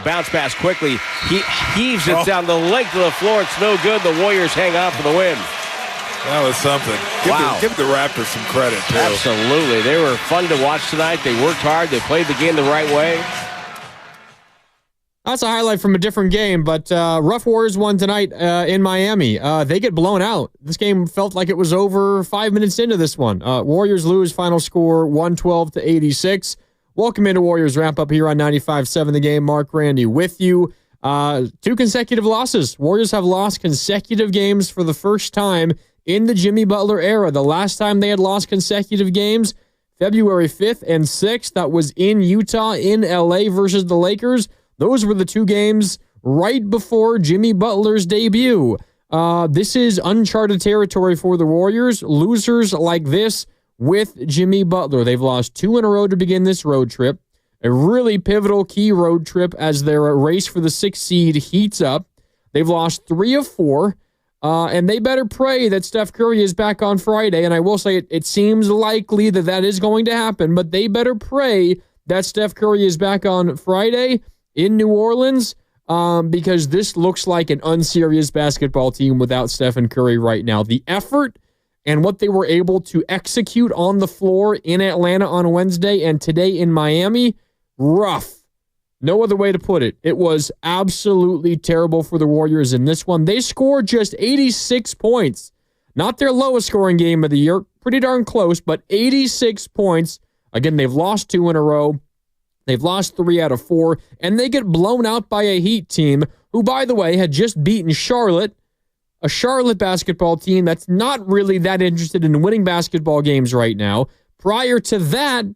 bounce pass quickly. He heaves it down the length of the floor. It's no good. The Warriors hang on for the win. That was something. Give the Raptors some credit, too. Absolutely. They were fun to watch tonight. They worked hard. They played the game the right way. That's a highlight from a different game, but rough Warriors won tonight in Miami. They get blown out. This game felt like it was over 5 minutes into this one. Warriors lose, final score 112-86. Welcome into Warriors wrap-up here on 95.7 The Game. Mark Randy with you. 2 consecutive losses. Warriors have lost consecutive games for the first time in the Jimmy Butler era. The last time they had lost consecutive games, February 5th and 6th, that was in Utah, in LA versus the Lakers. Those were the 2 games right before Jimmy Butler's debut. This is uncharted territory for the Warriors. Losers like this with Jimmy Butler. They've lost 2 in a row to begin this road trip. A really pivotal key road trip as their race for the 6th seed heats up. They've lost 3 of 4. And they better pray that Steph Curry is back on Friday. And I will say it seems likely that is going to happen, but they better pray that Steph Curry is back on Friday in New Orleans, because this looks like an unserious basketball team without Stephen Curry right now. The effort and what they were able to execute on the floor in Atlanta on Wednesday and today in Miami, rough. No other way to put it. It was absolutely terrible for the Warriors in this one. They scored just 86 points. Not their lowest scoring game of the year. Pretty darn close, but 86 points. Again, they've lost 2 in a row. They've lost 3 out of 4, and they get blown out by a Heat team who, by the way, had just beaten Charlotte, a Charlotte basketball team that's not really that interested in winning basketball games right now. Prior to that,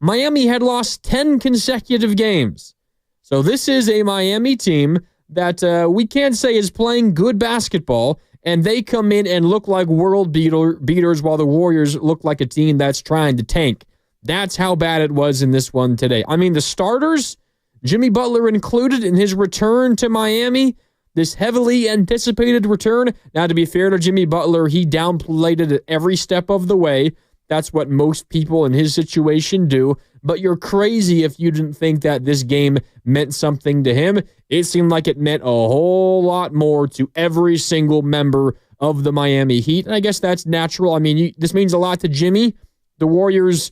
Miami had lost 10 consecutive games. So this is a Miami team that we can't say is playing good basketball, and they come in and look like world beaters while the Warriors look like a team that's trying to tank. That's how bad it was in this one today. I mean, the starters, Jimmy Butler included in his return to Miami, this heavily anticipated return. Now, to be fair to Jimmy Butler, he downplayed it at every step of the way. That's what most people in his situation do. But you're crazy if you didn't think that this game meant something to him. It seemed like it meant a whole lot more to every single member of the Miami Heat. And I guess that's natural. I mean, this means a lot to Jimmy. The Warriors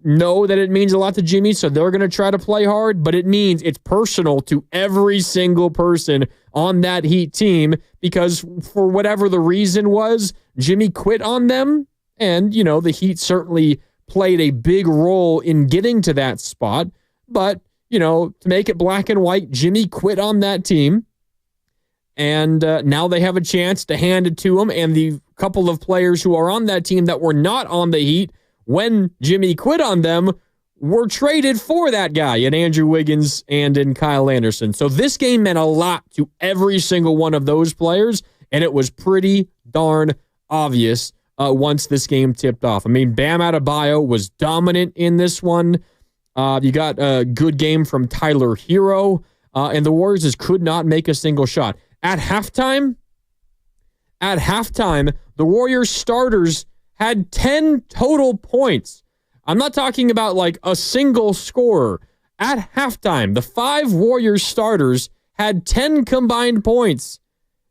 know that it means a lot to Jimmy, so they're going to try to play hard, but it means it's personal to every single person on that Heat team because for whatever the reason was, Jimmy quit on them, and, you know, the Heat certainly played a big role in getting to that spot, but, you know, to make it black and white, Jimmy quit on that team, and now they have a chance to hand it to him, and the couple of players who are on that team that were not on the Heat when Jimmy quit on them were traded for that guy in Andrew Wiggins and in Kyle Anderson. So this game meant a lot to every single one of those players, and it was pretty darn obvious once this game tipped off. I mean, Bam Adebayo was dominant in this one. You got a good game from Tyler Hero, and the Warriors just could not make a single shot. At halftime, the Warriors starters had 10 total points. I'm not talking about like a single scorer. At halftime, the 5 Warriors starters had 10 combined points.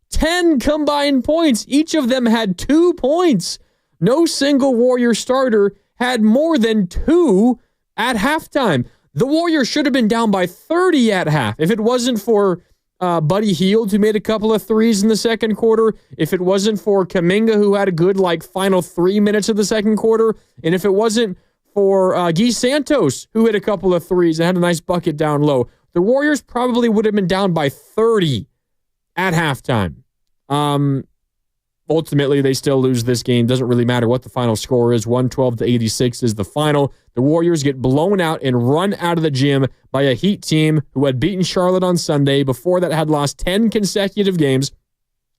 10 combined points. Each of them had 2 points. No single Warrior starter had more than 2 at halftime. The Warriors should have been down by 30 at half if it wasn't for Buddy Hield, who made a couple of threes in the second quarter, if it wasn't for Kuminga, who had a good final 3 minutes of the second quarter, and if it wasn't for Guy Santos, who hit a couple of threes and had a nice bucket down low, the Warriors probably would have been down by 30 at halftime. Ultimately, they still lose this game. Doesn't really matter what the final score is. 112-86 is the final. The Warriors get blown out and run out of the gym by a Heat team who had beaten Charlotte on Sunday. Before that, had lost 10 consecutive games.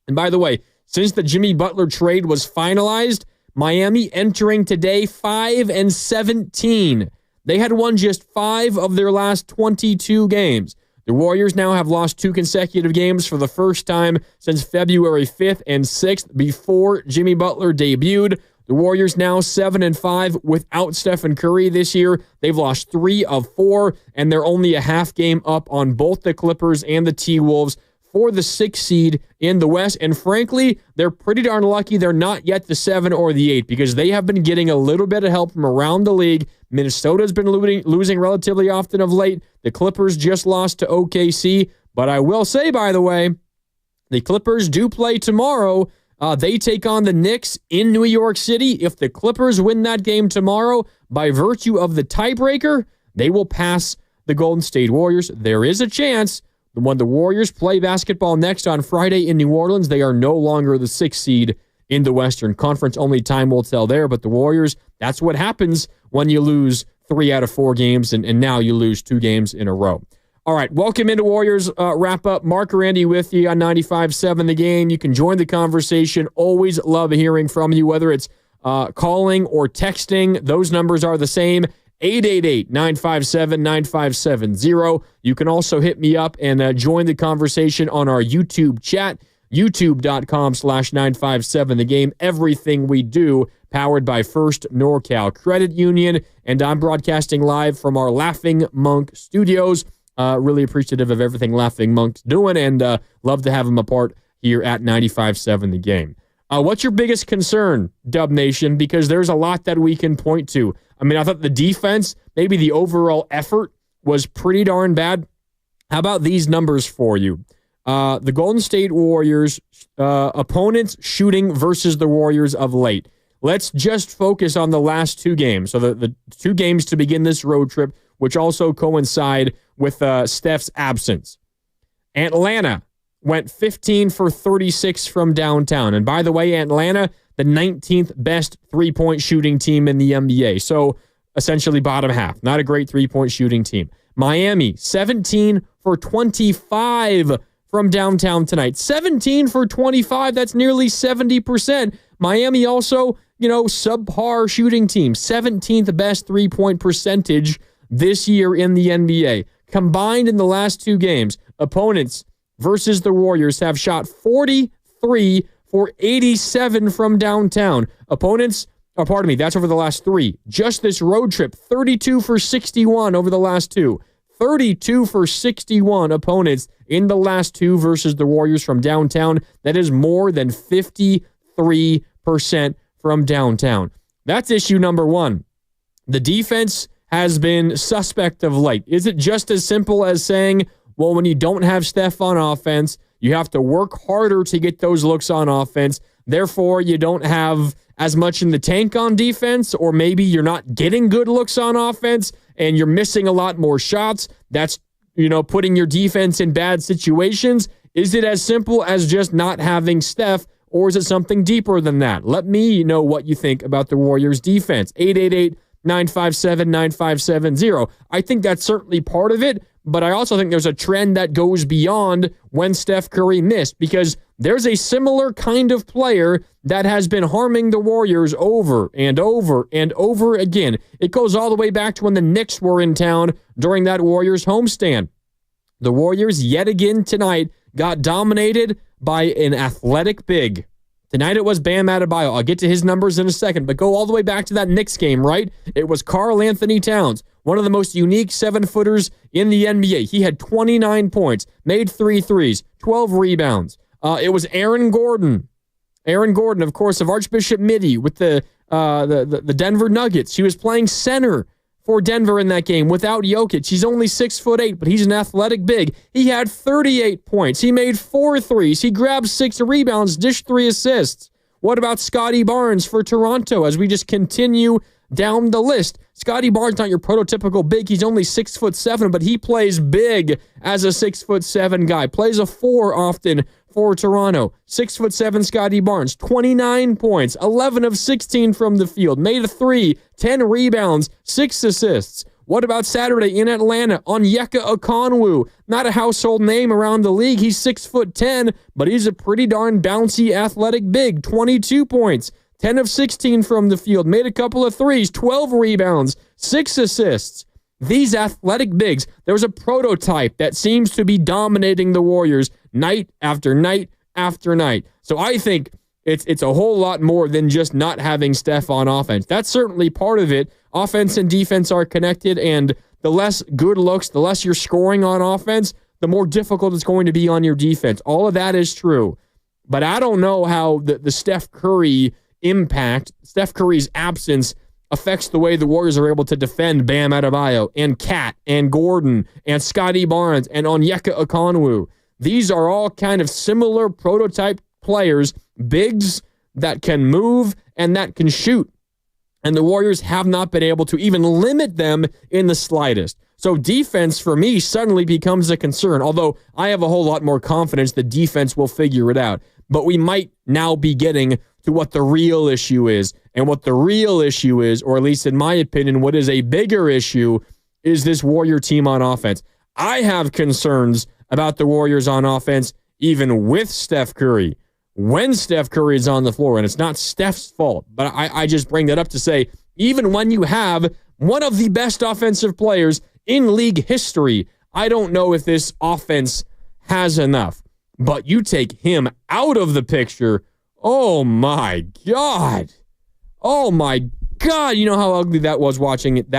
And by the way, since the Jimmy Butler trade was finalized, Miami entering today 5-17. They had won just 5 of their last 22 games. The Warriors now have lost 2 consecutive games for the first time since February 5th and 6th before Jimmy Butler debuted. The The Warriors now 7-5 without Stephen Curry this year. They've lost 3 of 4, and they're only a half game up on both the Clippers and the T-Wolves for the 6th seed in the West. And frankly, they're pretty darn lucky they're not yet the 7 or the 8 because they have been getting a little bit of help from around the league. Minnesota's been losing relatively often of late. The Clippers just lost to OKC. But I will say, by the way, the Clippers do play tomorrow. They take on the Knicks in New York City. If the Clippers win that game tomorrow, by virtue of the tiebreaker, they will pass the Golden State Warriors. There is a chance when the Warriors play basketball next on Friday in New Orleans, they are no longer the 6th seed in the Western Conference. Only time will tell there. But the Warriors, that's what happens when you lose 3 out of 4 games, and now you lose 2 games in a row. All right, welcome into Warriors wrap-up. Mark Randy with you on 95.7 The Game. You can join the conversation. Always love hearing from you, whether it's calling or texting. Those numbers are the same, 888-957-9570. You can also hit me up and join the conversation on our YouTube chat, youtube.com/957 The Game. Everything we do powered by First NorCal Credit Union, and I'm broadcasting live from our Laughing Monk studios. Really appreciative of everything Laughing Monk's doing, and love to have him a part here at 95.7 The Game. What's your biggest concern, Dub Nation? Because there's a lot that we can point to. I mean, I thought the defense, maybe the overall effort was pretty darn bad. How about these numbers for you? The Golden State Warriors, opponents shooting versus the Warriors of late. Let's just focus on the last 2 games. So the 2 games to begin this road trip, which also coincide with Steph's absence. Atlanta went 15 for 36 from downtown. And by the way, Atlanta, the 19th best three-point shooting team in the NBA. So essentially bottom half. Not a great three-point shooting team. Miami, 17 for 25 from downtown tonight. 17 for 25, that's nearly 70%. Miami also, subpar shooting team. 17th best three-point percentage this year in the NBA. Combined in the last 2 games, opponents versus the Warriors have shot 43 for 87 from downtown. Opponents, that's over the last 3. Just this road trip, 32 for 61 over the last 2. 32 for 61 opponents in the last 2 versus the Warriors from downtown. That is more than 53% from downtown. That's issue number 1. The defense has been suspect of late. Is it just as simple as saying, well, when you don't have Steph on offense, you have to work harder to get those looks on offense. Therefore, you don't have as much in the tank on defense, or maybe you're not getting good looks on offense and you're missing a lot more shots. That's, putting your defense in bad situations. Is it as simple as just not having Steph, or is it something deeper than that? Let me know what you think about the Warriors defense. 888-957-9570. I think that's certainly part of it, but I also think there's a trend that goes beyond when Steph Curry missed, because there's a similar kind of player that has been harming the Warriors over and over and over again. It goes all the way back to when the Knicks were in town during that Warriors homestand. The Warriors, yet again tonight, got dominated by an athletic big. Tonight it was Bam Adebayo. I'll get to his numbers in a second, but go all the way back to that Knicks game, right? It was Karl Anthony Towns, one of the most unique 7-footers in the NBA. He had 29 points, made 3 threes, 12 rebounds. It was Aaron Gordon. Aaron Gordon, of course, of Archbishop Midi with the Denver Nuggets. He was playing center for Denver in that game without Jokic. He's only 6'8", but he's an athletic big. He had 38 points. He made 4 threes. He grabbed 6 rebounds, dished 3 assists. What about Scotty Barnes for Toronto as we just continue down the list? Scotty Barnes, not your prototypical big. He's only 6'7", but he plays big as a 6'7" guy. Plays a 4 often for Toronto. 6'7" Scotty Barnes, 29 points, 11 of 16 from the field, made a 3, 10 rebounds, 6 assists. What about Saturday in Atlanta? Onyeka Okongwu, not a household name around the league. He's 6'10", but he's a pretty darn bouncy athletic big. 22 points, 10 of 16 from the field, made a couple of threes, 12 rebounds, 6 assists. These athletic bigs, there's a prototype that seems to be dominating the Warriors night after night after night. So I think It's a whole lot more than just not having Steph on offense. That's certainly part of it. Offense and defense are connected, and the less good looks, the less you're scoring on offense, the more difficult it's going to be on your defense. All of that is true. But I don't know how the Steph Curry impact, Steph Curry's absence, affects the way the Warriors are able to defend Bam Adebayo and Cat and Gordon and Scotty Barnes and Onyeka Okongwu. These are all kind of similar prototype players, bigs that can move and that can shoot. And the Warriors have not been able to even limit them in the slightest. So defense, for me, suddenly becomes a concern, although I have a whole lot more confidence the defense will figure it out. But we might now be getting to what the real issue is. And what the real issue is, or at least in my opinion, what is a bigger issue, is this Warrior team on offense. I have concerns about the Warriors on offense, even with Steph Curry. When Steph Curry is on the floor, and it's not Steph's fault, but I just bring that up to say, even when you have one of the best offensive players in league history, I don't know if this offense has enough. But you take him out of the picture, oh my God. Oh my God. You know how ugly that was watching it,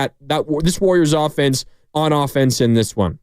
this Warriors offense on offense in this one.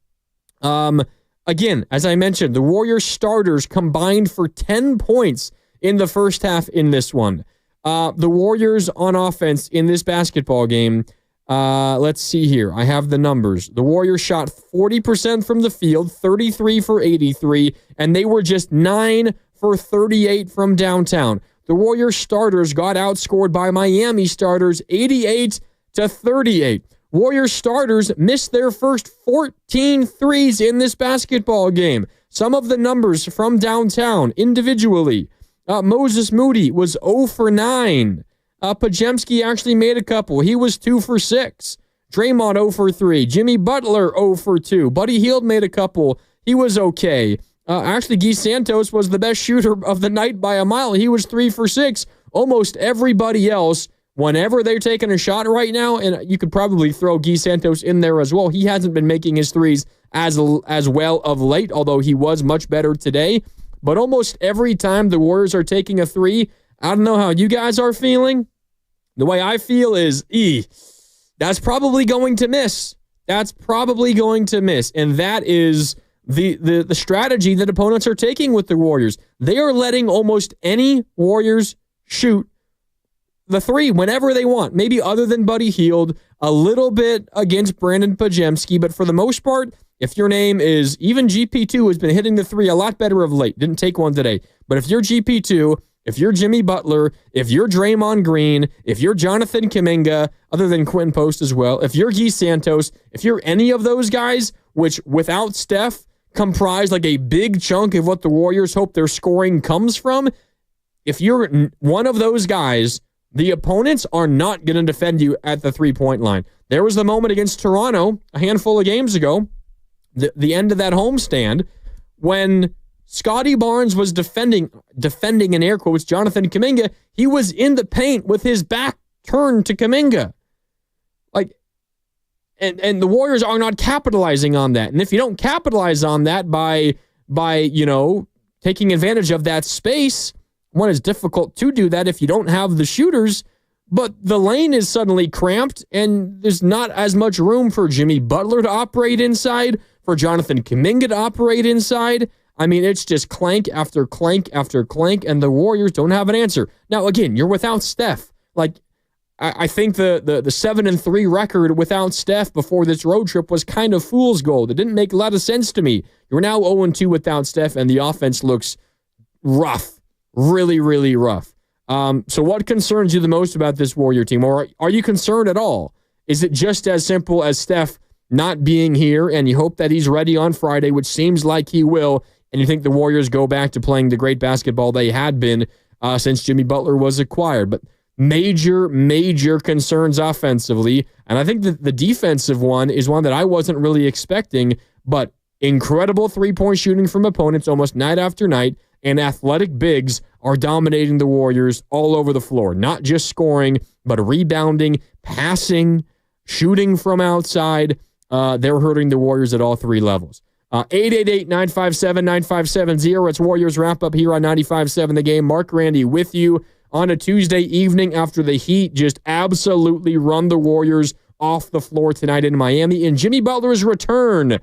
Again, as I mentioned, the Warriors starters combined for 10 points in the first half in this one. The Warriors on offense in this basketball game, let's see here. I have the numbers. The Warriors shot 40% from the field, 33 for 83, and they were just 9 for 38 from downtown. The Warriors starters got outscored by Miami starters 88-38. Warriors starters missed their first 14 threes in this basketball game. Some of the numbers from downtown individually. Moses Moody was 0 for 9. Pajemski actually made a couple. He was 2 for 6. Draymond 0 for 3. Jimmy Butler 0 for 2. Buddy Hield made a couple. He was okay. Actually, Guy Santos was the best shooter of the night by a mile. He was 3 for 6. Almost everybody else, whenever they're taking a shot right now, and you could probably throw Guy Santos in there as well. He hasn't been making his threes as well of late, although he was much better today. But almost every time the Warriors are taking a three, I don't know how you guys are feeling. The way I feel is, that's probably going to miss. That's probably going to miss. And that is the strategy that opponents are taking with the Warriors. They are letting almost any Warriors shoot the three whenever they want. Maybe other than Buddy Hield, a little bit against Brandon Pajemski, but for the most part, if your name is, even GP2 has been hitting the three a lot better of late. Didn't take one today. But if you're GP2, if you're Jimmy Butler, if you're Draymond Green, if you're Jonathan Kuminga, other than Quentin Post as well, if you're Guy Santos, if you're any of those guys, which without Steph comprise like a big chunk of what the Warriors hope their scoring comes from, if you're one of those guys, the opponents are not going to defend you at the three-point line. There was the moment against Toronto a handful of games ago, the end of that homestand, when Scotty Barnes was defending in air quotes Jonathan Kuminga. He was in the paint with his back turned to Kuminga. And the Warriors are not capitalizing on that. And if you don't capitalize on that by taking advantage of that space, one, is difficult to do that if you don't have the shooters, but the lane is suddenly cramped and there's not as much room for Jimmy Butler to operate inside, for Jonathan Kuminga to operate inside. I mean, it's just clank after clank after clank, and the Warriors don't have an answer. Now, again, you're without Steph. I think the 7-3 record without Steph before this road trip was kind of fool's gold. It didn't make a lot of sense to me. You're now 0-2 without Steph, and the offense looks rough. Really, really rough. So what concerns you the most about this Warrior team? Or are you concerned at all? Is it just as simple as Steph not being here, and you hope that he's ready on Friday, which seems like he will, and you think the Warriors go back to playing the great basketball they had been since Jimmy Butler was acquired? But major concerns offensively, and I think that the defensive one is one that I wasn't really expecting, but incredible three-point shooting from opponents almost night after night, and athletic bigs are dominating the Warriors all over the floor, not just scoring, but rebounding, passing, shooting from outside. They're hurting the Warriors at all three levels. 888-957-9570. It's Warriors wrap-up here on 95.7 The Game. Mark Randy with you on a Tuesday evening after the Heat just absolutely run the Warriors off the floor tonight in Miami. And Jimmy Butler's return,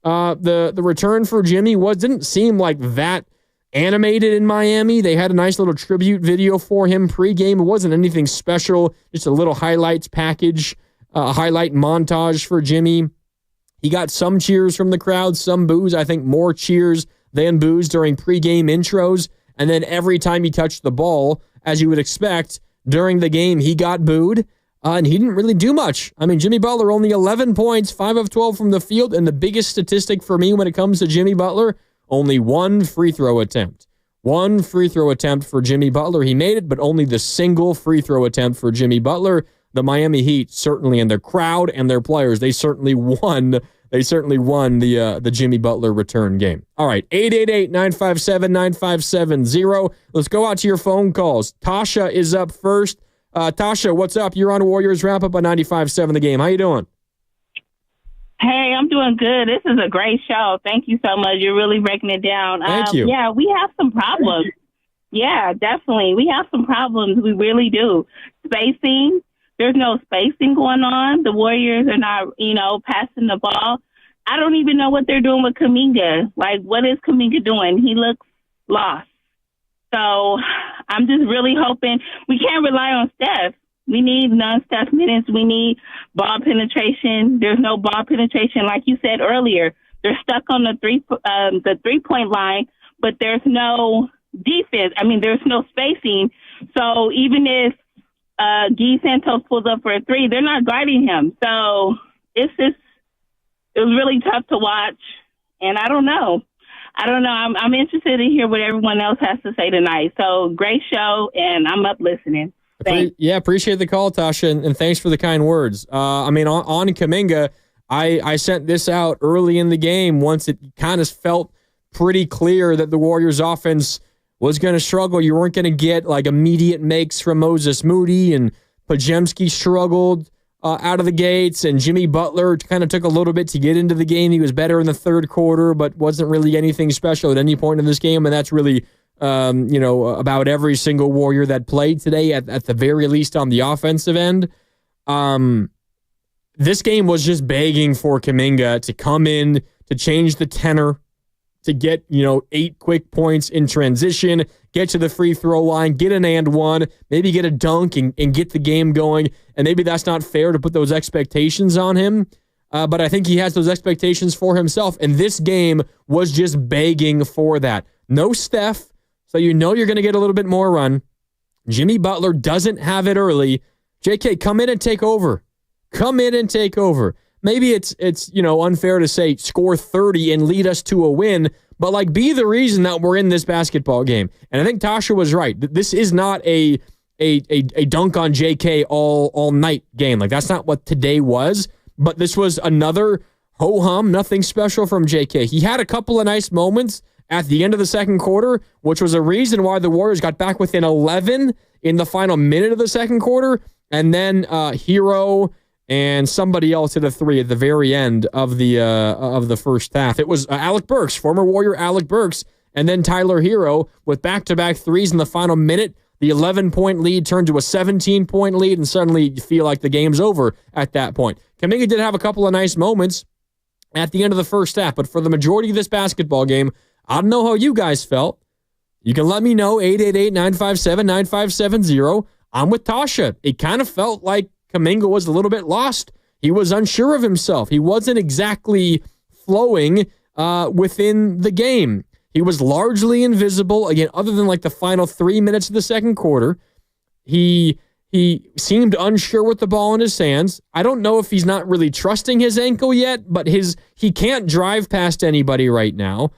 the return for Jimmy didn't seem like that animated in Miami. They had a nice little tribute video for him pregame. It wasn't anything special, just a little highlights package, a highlight montage for Jimmy. He got some cheers from the crowd, some boos. I think more cheers than boos during pregame intros. And then every time he touched the ball, as you would expect, during the game, he got booed. And he didn't really do much. I mean, Jimmy Butler only 11 points, 5 of 12 from the field. And the biggest statistic for me when it comes to Jimmy Butler, only one free throw attempt. One free throw attempt for Jimmy Butler. He made it, but only the single free throw attempt for Jimmy Butler. The Miami Heat certainly, and their crowd and their players, they certainly won. They certainly won the Jimmy Butler return game. All right, 888-957-9570. Let's go out to your phone calls. Tasha is up first. Tasha, what's up? You're on Warriors Wrap-Up on 95.7 The Game. How you doing? Hey, I'm doing good. This is a great show. Thank you so much. You're really breaking it down. Thank you. Yeah, we have some problems. Yeah, definitely. We have some problems. We really do. Spacing. There's no spacing going on. The Warriors are not, passing the ball. I don't even know what they're doing with Kuminga. Like, what is Kuminga doing? He looks lost. So I'm just really hoping we can't rely on Steph. We need non-Steph minutes. We need ball penetration. There's no ball penetration. Like you said earlier, they're stuck on the three-point line, but there's no defense. I mean, there's no spacing. So even if Guy Santos pulls up for a three, they're not guarding him. So it was really tough to watch. And I don't know. I'm interested to hear what everyone else has to say tonight. So great show, and I'm up listening. Thanks. Yeah, appreciate the call, Tasha, and thanks for the kind words. On Kuminga, I sent this out early in the game once it kind of felt pretty clear that the Warriors offense was going to struggle. You weren't going to get like immediate makes from Moses Moody, and Podziemski struggled out of the gates, and Jimmy Butler kind of took a little bit to get into the game. He was better in the third quarter, but wasn't really anything special at any point in this game, and that's really about every single Warrior that played today at the very least on the offensive end. This game was just begging for Kuminga to come in, to change the tenor, to get, 8 quick points in transition, get to the free throw line, get an and one, maybe get a dunk and get the game going. And maybe that's not fair to put those expectations on him. But I think he has those expectations for himself. And this game was just begging for that. No Steph. So you're going to get a little bit more run. Jimmy Butler doesn't have it early. JK, come in and take over. Come in and take over. Maybe it's unfair to say score 30 and lead us to a win, but be the reason that we're in this basketball game. And I think Tasha was right. This is not a dunk on JK all night game. That's not what today was. But this was another ho-hum, nothing special from JK. He had a couple of nice moments at the end of the second quarter, which was a reason why the Warriors got back within 11 in the final minute of the second quarter. And then Hero and somebody else hit a three at the very end of the first half. It was Alec Burks, former Warrior Alec Burks, and then Tyler Hero with back-to-back threes in the final minute. The 11-point lead turned to a 17-point lead, and suddenly you feel like the game's over at that point. Kuminga did have a couple of nice moments at the end of the first half, but for the majority of this basketball game, I don't know how you guys felt. You can let me know, 888-957-9570. I'm with Tasha. It kind of felt like Kuminga was a little bit lost. He was unsure of himself. He wasn't exactly flowing within the game. He was largely invisible, again, other than the final 3 minutes of the second quarter. He seemed unsure with the ball in his hands. I don't know if he's not really trusting his ankle yet, but he can't drive past anybody right now.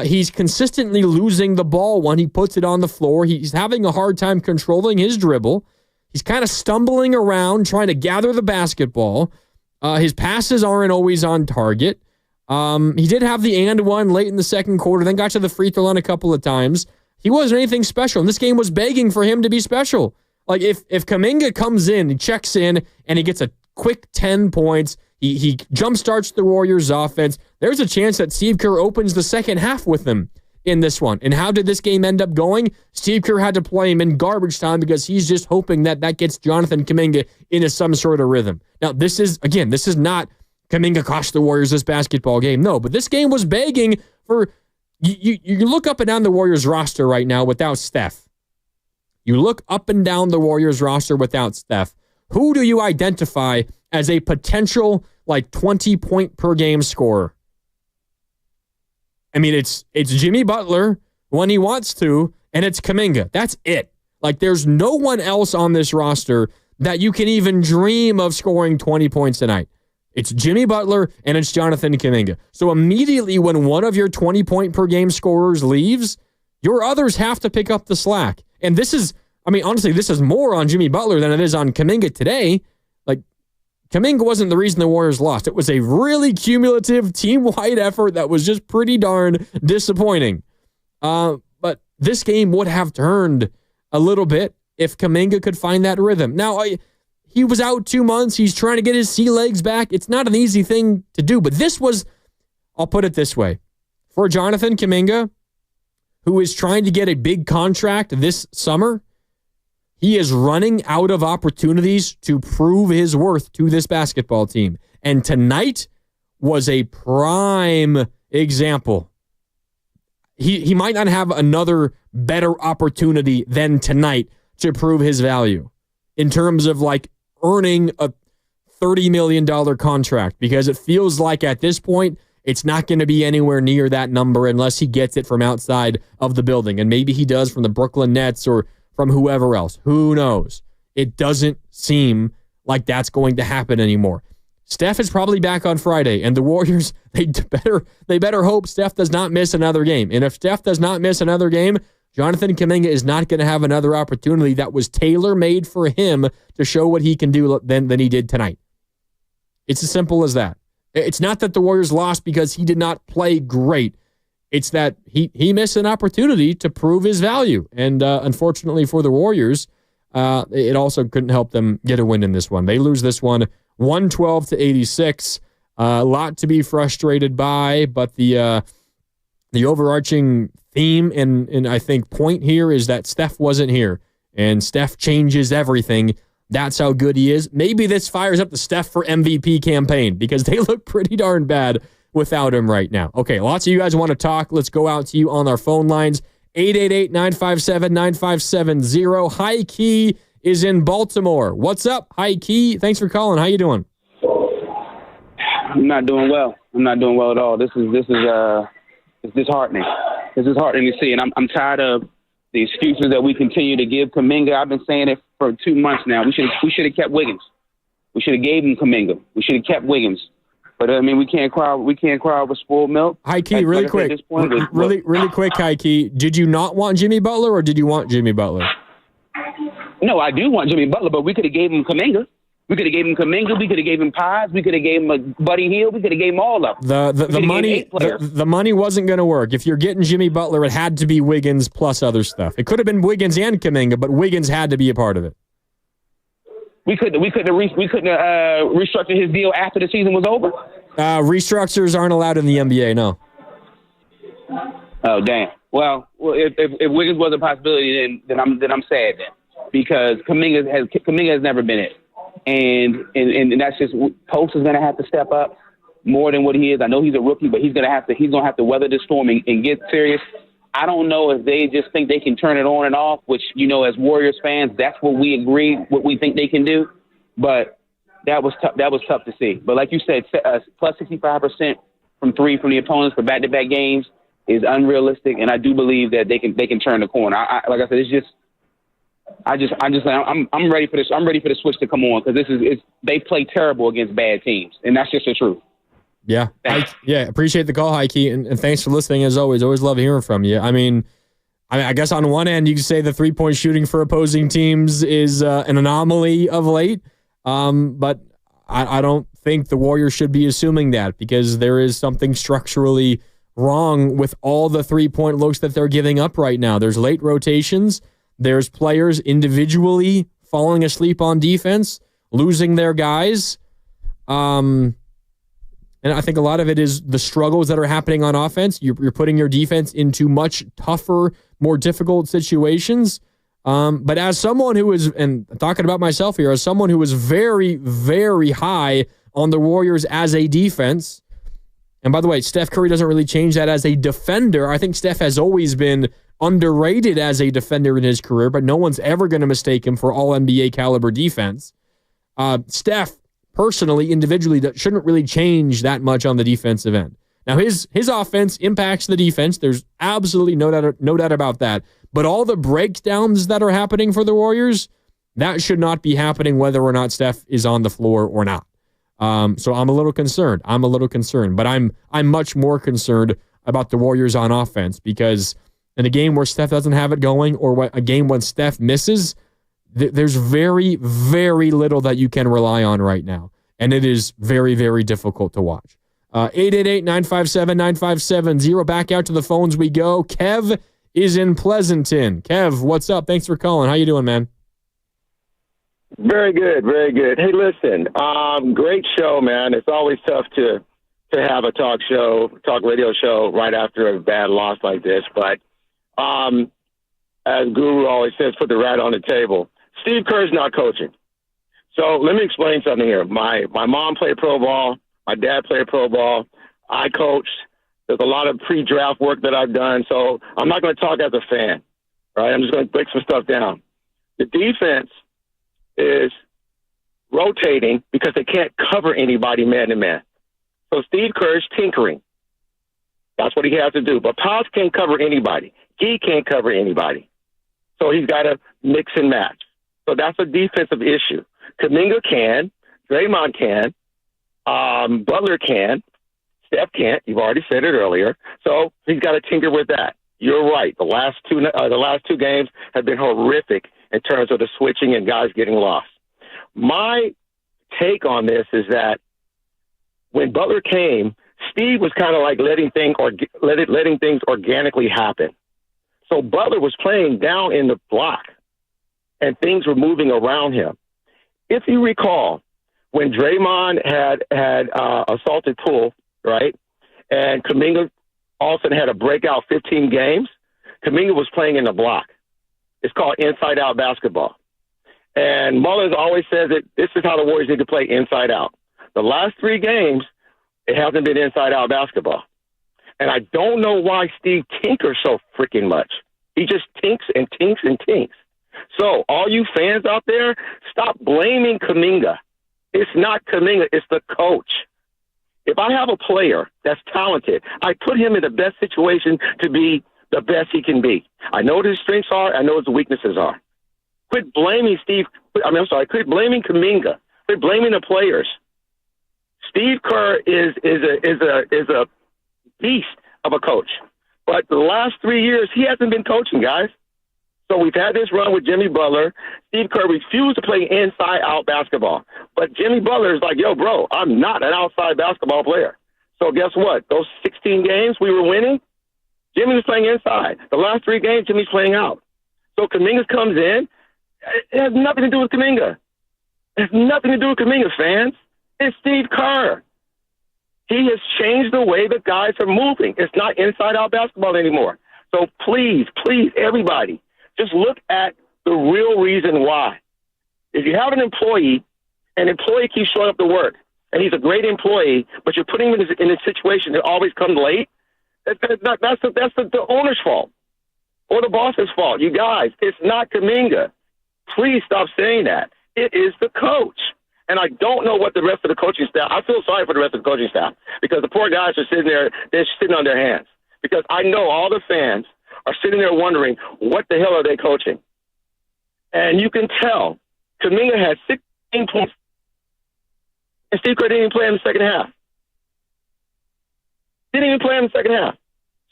He's consistently losing the ball when he puts it on the floor. He's having a hard time controlling his dribble. He's kind of stumbling around trying to gather the basketball. His passes aren't always on target. He did have the and one late in the second quarter, then got to the free throw line a couple of times. He wasn't anything special, and this game was begging for him to be special. If Kuminga comes in, he checks in, and he gets a quick 10 points, He jumpstarts the Warriors offense. There's a chance that Steve Kerr opens the second half with them in this one. And how did this game end up going? Steve Kerr had to play him in garbage time because he's just hoping that gets Jonathan Kuminga into some sort of rhythm. Now, this is not Kuminga cost the Warriors this basketball game. No, but this game was begging for... You look up and down the Warriors roster right now without Steph. You look up and down the Warriors roster without Steph. Who do you identify as a potential 20-point per game scorer? I mean, it's Jimmy Butler when he wants to, and it's Kuminga. That's it. There's no one else on this roster that you can even dream of scoring 20 points tonight. It's Jimmy Butler and it's Jonathan Kuminga. So immediately when one of your 20-point per game scorers leaves, your others have to pick up the slack. And this is, honestly, this is more on Jimmy Butler than it is on Kuminga today. Kuminga wasn't the reason the Warriors lost. It was a really cumulative team-wide effort that was just pretty darn disappointing. But this game would have turned a little bit if Kuminga could find that rhythm. Now, he was out 2 months. He's trying to get his sea legs back. It's not an easy thing to do. But this was, I'll put it this way. For Jonathan Kuminga, who is trying to get a big contract this summer, he is running out of opportunities to prove his worth to this basketball team. And tonight was a prime example. He might not have another better opportunity than tonight to prove his value in terms of earning a $30 million contract, because it feels like at this point, it's not going to be anywhere near that number unless he gets it from outside of the building. And maybe he does from the Brooklyn Nets or from whoever else. Who knows? It doesn't seem like that's going to happen anymore. Steph is probably back on Friday, and the Warriors, they better hope Steph does not miss another game. And if Steph does not miss another game, Jonathan Kuminga is not going to have another opportunity that was tailor-made for him to show what he can do than he did tonight. It's as simple as that. It's not that the Warriors lost because he did not play great. It's that he missed an opportunity to prove his value. And unfortunately for the Warriors, it also couldn't help them get a win in this one. They lose this one 112-86. A lot to be frustrated by, but the overarching theme and I think point here is that Steph wasn't here. And Steph changes everything. That's how good he is. Maybe this fires up the Steph for MVP campaign because they look pretty darn bad without him right now. Okay, lots of you guys want to talk. Let's go out to you on our phone lines. 888-957-9570. High Key is in Baltimore. What's up, High Key? Thanks for calling. How you doing? I'm not doing well. I'm not doing well at all. This is it's disheartening. It's disheartening to see, and I'm tired of the excuses that we continue to give Kuminga. I've been saying it for 2 months now. We should have kept Wiggins. We should have gave him Kuminga. We should have kept Wiggins. But we can't cry over spoiled milk. High Key, really quick. Really quick, High Key. Did you not want Jimmy Butler or did you want Jimmy Butler? No, I do want Jimmy Butler, but we could have gave him Kuminga. We could have gave him Kuminga. We could have gave him Pies. We could have gave him Buddy Hield. We could have gave him all of them. The money wasn't going to work. If you're getting Jimmy Butler, it had to be Wiggins plus other stuff. It could have been Wiggins and Kuminga, but Wiggins had to be a part of it. We couldn't restructure his deal after the season was over. Restructures aren't allowed in the NBA. No. Oh damn. Well, if Wiggins was a possibility, then I'm sad then, because Kuminga has never been it, and that's just Post is going to have to step up more than what he is. I know he's a rookie, but he's going to have to weather the storm and get serious. I don't know if they just think they can turn it on and off, which, as Warriors fans, that's what we think they can do. But that was tough. That was tough to see. But like you said, plus 65% from three from the opponents for back-to-back games is unrealistic, and I do believe that they can turn the corner. Like I said, it's just I'm ready for this. I'm ready for the switch to come on, because they play terrible against bad teams, and that's just the truth. Yeah. Appreciate the call, Heike, and thanks for listening as always. Always love hearing from you. I guess on one end you can say the 3-point shooting for opposing teams is an anomaly of late, but I don't think the Warriors should be assuming that, because there is something structurally wrong with all the 3-point looks that they're giving up right now. There's late rotations. There's players individually falling asleep on defense, losing their guys. And I think a lot of it is the struggles that are happening on offense. You're putting your defense into much tougher, more difficult situations. But as someone who is, and talking about myself here, as someone who is very, very high on the Warriors as a defense, and by the way, Steph Curry doesn't really change that as a defender. I think Steph has always been underrated as a defender in his career, but no one's ever going to mistake him for all NBA caliber defense. Steph, personally, individually, that shouldn't really change that much on the defensive end. Now, his offense impacts the defense. There's absolutely no doubt about that. But all the breakdowns that are happening for the Warriors, that should not be happening whether or not Steph is on the floor or not. So I'm a little concerned. But I'm much more concerned about the Warriors on offense, because in a game where Steph doesn't have it going, or a game when Steph misses, there's very, very little that you can rely on right now. And it is very, very difficult to watch. 888-957-9570. Back out to the phones we go. Kev is in Pleasanton. Kev, what's up? Thanks for calling. How you doing, man? Very good, very good. Hey, listen, great show, man. It's always tough to have a talk radio show right after a bad loss like this. But as Guru always says, put the rat on the table. Steve Kerr's not coaching. So let me explain something here. My mom played pro ball. My dad played pro ball. I coached. There's a lot of pre-draft work that I've done. So I'm not going to talk as a fan, right? I'm just going to break some stuff down. The defense is rotating because they can't cover anybody man-to-man. So Steve Kerr's tinkering. That's what he has to do. But Paz can't cover anybody. He can't cover anybody. So he's got to mix and match. So that's a defensive issue. Kuminga can. Draymond can. Butler can. Steph can't. You've already said it earlier. So he's got to tinker with that. You're right. The last two games have been horrific in terms of the switching and guys getting lost. My take on this is that when Butler came, Steve was kind of like letting things organically happen. So Butler was playing down in the block, and things were moving around him. If you recall, when Draymond had assaulted Poole, right, and Kuminga all of a sudden had a breakout 15 games, Kuminga was playing in the block. It's called inside-out basketball. And Mullins always says that this is how the Warriors need to play inside-out. The last 3 games, it hasn't been inside-out basketball. And I don't know why Steve tinkers so freaking much. He just tinks and tinks and tinks. So all you fans out there, stop blaming Kuminga. It's not Kuminga. It's the coach. If I have a player that's talented, I put him in the best situation to be the best he can be. I know what his strengths are. I know what his weaknesses are. Quit blaming quit blaming Kuminga. Quit blaming the players. Steve Kerr is a beast of a coach. But the last 3 years, he hasn't been coaching, guys. So we've had this run with Jimmy Butler. Steve Kerr refused to play inside-out basketball. But Jimmy Butler is like, yo, bro, I'm not an outside basketball player. So guess what? Those 16 games we were winning, Jimmy was playing inside. The last 3 games, Jimmy's playing out. So Kuminga comes in. It has nothing to do with Kuminga. It has nothing to do with Kuminga, fans. It's Steve Kerr. He has changed the way the guys are moving. It's not inside-out basketball anymore. So please, everybody, just look at the real reason why. If you have an employee keeps showing up to work, and he's a great employee, but you're putting him in a situation that always comes late, that's the owner's fault or the boss's fault. You guys, it's not Kuminga. Please stop saying that. It is the coach. And I don't know what the rest of the coaching staff, I feel sorry for the rest of the coaching staff, because the poor guys are sitting there, they're sitting on their hands. Because I know all the fans are sitting there wondering, what the hell are they coaching? And you can tell Kuminga had 16 points, and Steve Kerr didn't even play in the second half. Didn't even play in the second half.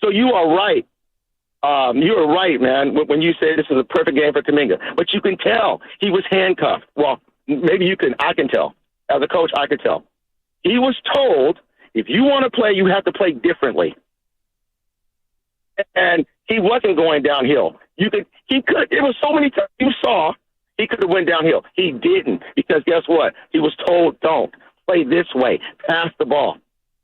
So you are right. You are right, man, when you say this is a perfect game for Kuminga. But you can tell he was handcuffed. Well, maybe you can. I can tell. As a coach, I could tell. He was told, if you want to play, you have to play differently. And he wasn't going downhill. He could. There was so many times you saw he could have went downhill. He didn't, because guess what? He was told, don't play this way, pass the ball.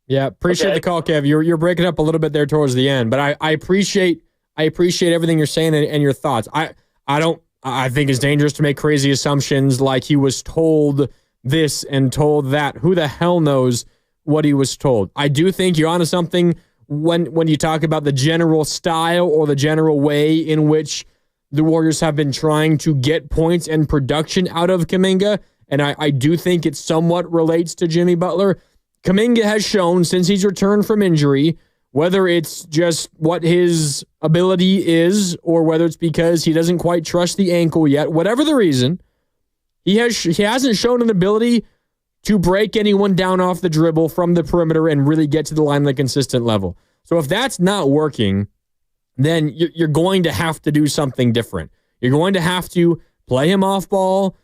Yeah, appreciate Okay. the call, Kev. You're breaking up a little bit there towards the end, but I appreciate everything you're saying and your thoughts. I think it's dangerous to make crazy assumptions like he was told this and told that. Who the hell knows what he was told? I do think you're onto something when you talk about the general style or the general way in which the Warriors have been trying to get points and production out of Kuminga, and I do think it somewhat relates to Jimmy Butler. Kuminga has shown since he's returned from injury, whether it's just what his ability is or whether it's because he doesn't quite trust the ankle yet, whatever the reason, he hasn't shown an ability to break anyone down off the dribble from the perimeter and really get to the line at a consistent level. So if that's not working, then you're going to have to do something different. You're going to have to play him off ball,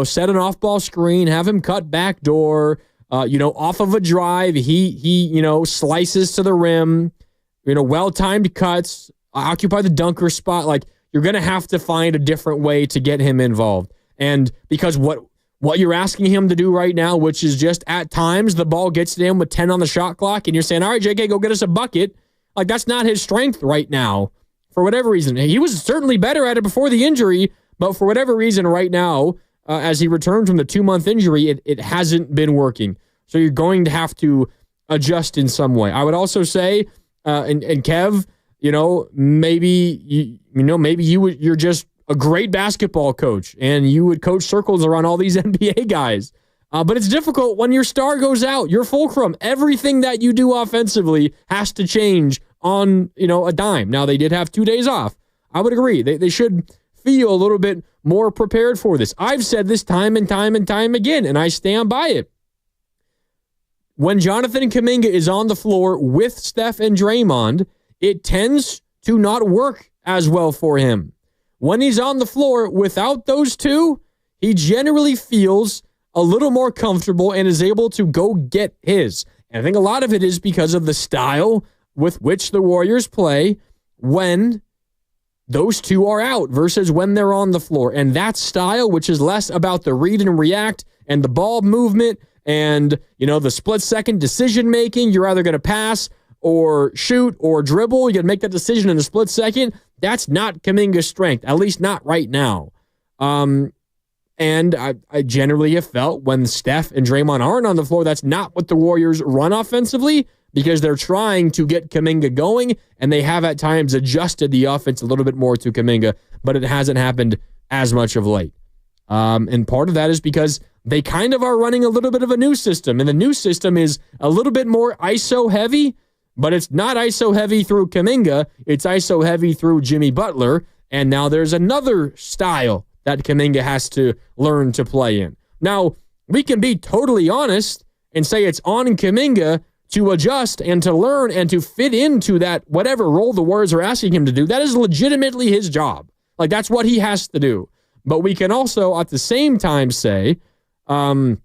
set an off ball screen, have him cut back door, off of a drive. He slices to the rim, well-timed cuts, occupy the dunker spot. Like, you're going to have to find a different way to get him involved. And because what you're asking him to do right now, which is just at times the ball gets to him with 10 on the shot clock, and you're saying, all right, JK, go get us a bucket. Like, that's not his strength right now for whatever reason. He was certainly better at it before the injury, but for whatever reason right now, as he returned from the 2-month injury, it hasn't been working. So you're going to have to adjust in some way. I would also say, and Kev, maybe you're just a great basketball coach, and you would coach circles around all these NBA guys. But it's difficult when your star goes out, your fulcrum. Everything that you do offensively has to change on, a dime. Now, they did have 2 days off. I would agree. They should feel a little bit more prepared for this. I've said this time and time and time again, and I stand by it. When Jonathan Kuminga is on the floor with Steph and Draymond, it tends to not work as well for him. When he's on the floor without those two, he generally feels a little more comfortable and is able to go get his. And I think a lot of it is because of the style with which the Warriors play when those two are out versus when they're on the floor. And that style, which is less about the read and react and the ball movement and, the split-second decision-making, you're either going to pass or shoot or dribble. You got to make that decision in a split second. That's not Kuminga's strength, at least not right now. And I generally have felt when Steph and Draymond aren't on the floor, that's not what the Warriors run offensively because they're trying to get Kuminga going, and they have at times adjusted the offense a little bit more to Kuminga, but it hasn't happened as much of late. And part of that is because they kind of are running a little bit of a new system, and the new system is a little bit more ISO heavy, but it's not ISO heavy through Kuminga. It's ISO heavy through Jimmy Butler, and now there's another style that Kuminga has to learn to play in. Now, we can be totally honest and say it's on Kuminga to adjust and to learn and to fit into that whatever role the Warriors are asking him to do. That is legitimately his job. Like, that's what he has to do. But we can also, at the same time, say that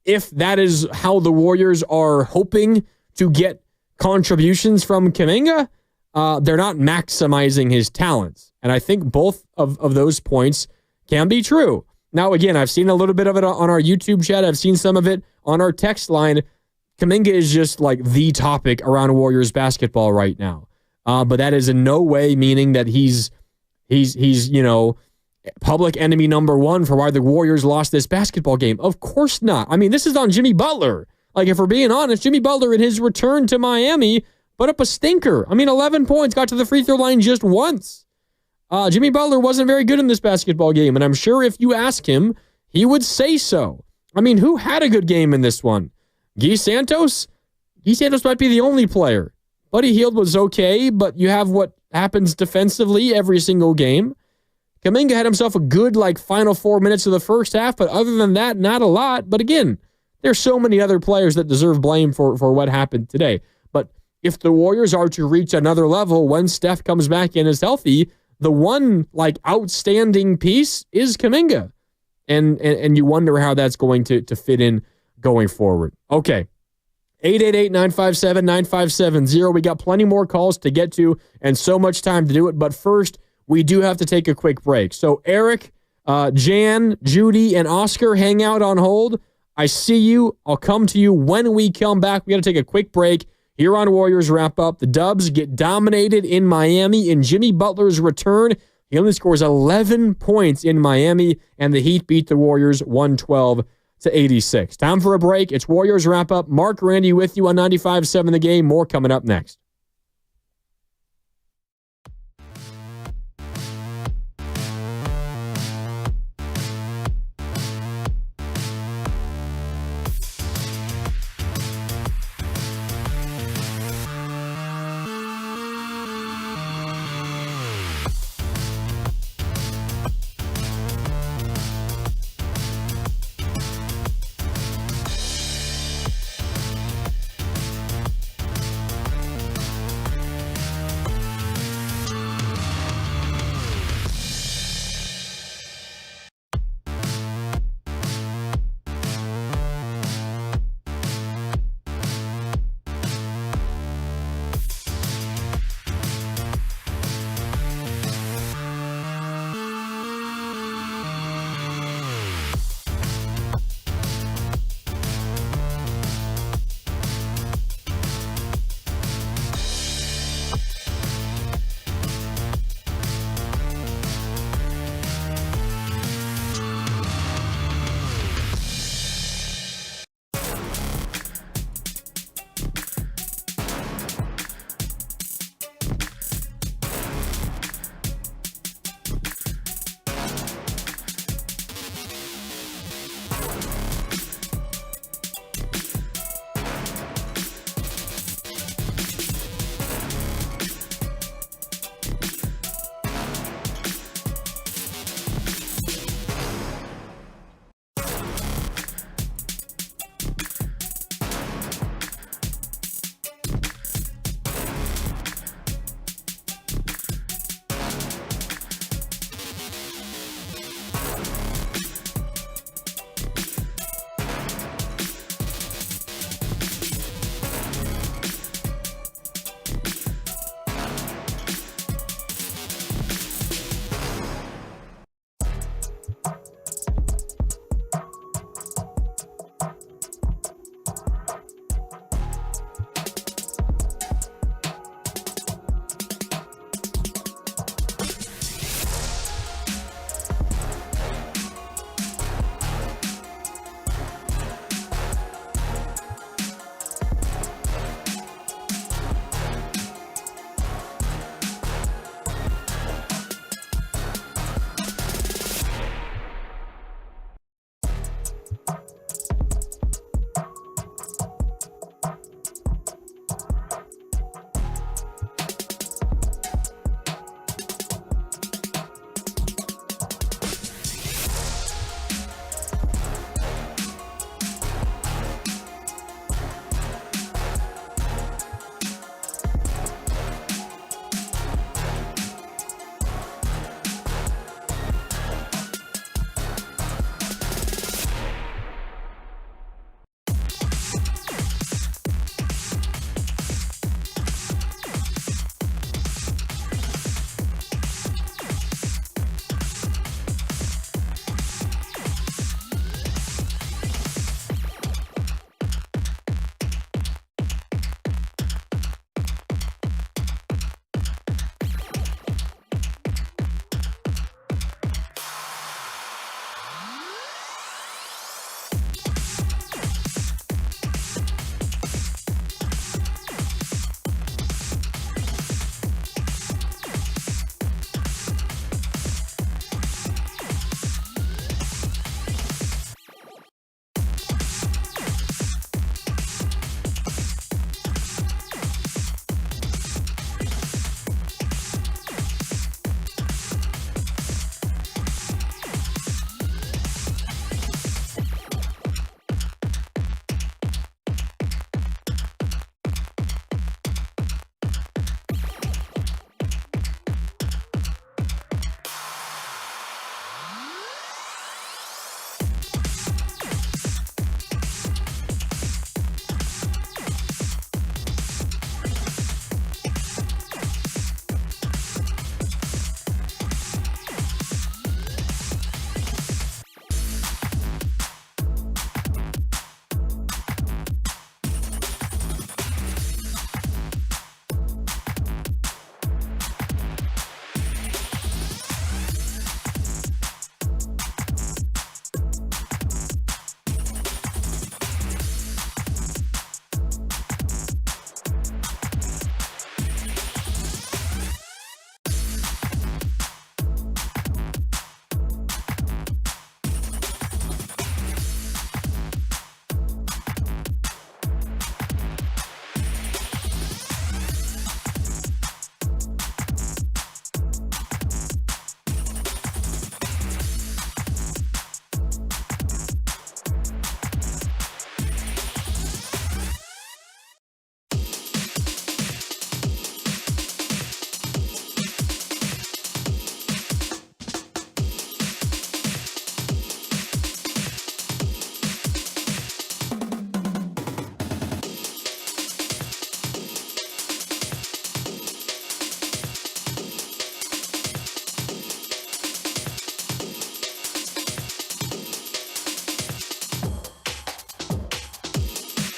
if that is how the Warriors are hoping to get contributions from Kuminga, they're not maximizing his talents. And I think both of those points can be true. Now, again, I've seen a little bit of it on our YouTube chat. I've seen some of it on our text line. Kuminga is just like the topic around Warriors basketball right now. But that is in no way meaning that he's public enemy number one for why the Warriors lost this basketball game. Of course not. I mean, this is on Jimmy Butler. Like, if we're being honest, Jimmy Butler in his return to Miami put up a stinker. I mean, 11 points, got to the free throw line just once. Jimmy Butler wasn't very good in this basketball game, and I'm sure if you ask him, he would say so. I mean, who had a good game in this one? Guy Santos? Guy Santos might be the only player. Buddy Hield was okay, but you have what happens defensively every single game. Kuminga had himself a good, final 4 minutes of the first half, but other than that, not a lot. But again, there's so many other players that deserve blame for what happened today. But if the Warriors are to reach another level when Steph comes back and is healthy, the one, outstanding piece is Kuminga. And you wonder how that's going to fit in going forward. Okay. 888-957-9570. We got plenty more calls to get to and so much time to do it. But first, we do have to take a quick break. So Eric, Jan, Judy, and Oscar hang out on hold. I see you. I'll come to you when we come back. We got to take a quick break. Here on Warriors Wrap Up, the Dubs get dominated in Miami in Jimmy Butler's return. He only scores 11 points in Miami, and the Heat beat the Warriors 112-86. Time for a break. It's Warriors Wrap Up. Mark Randy with you on 95.7 The Game. More coming up next.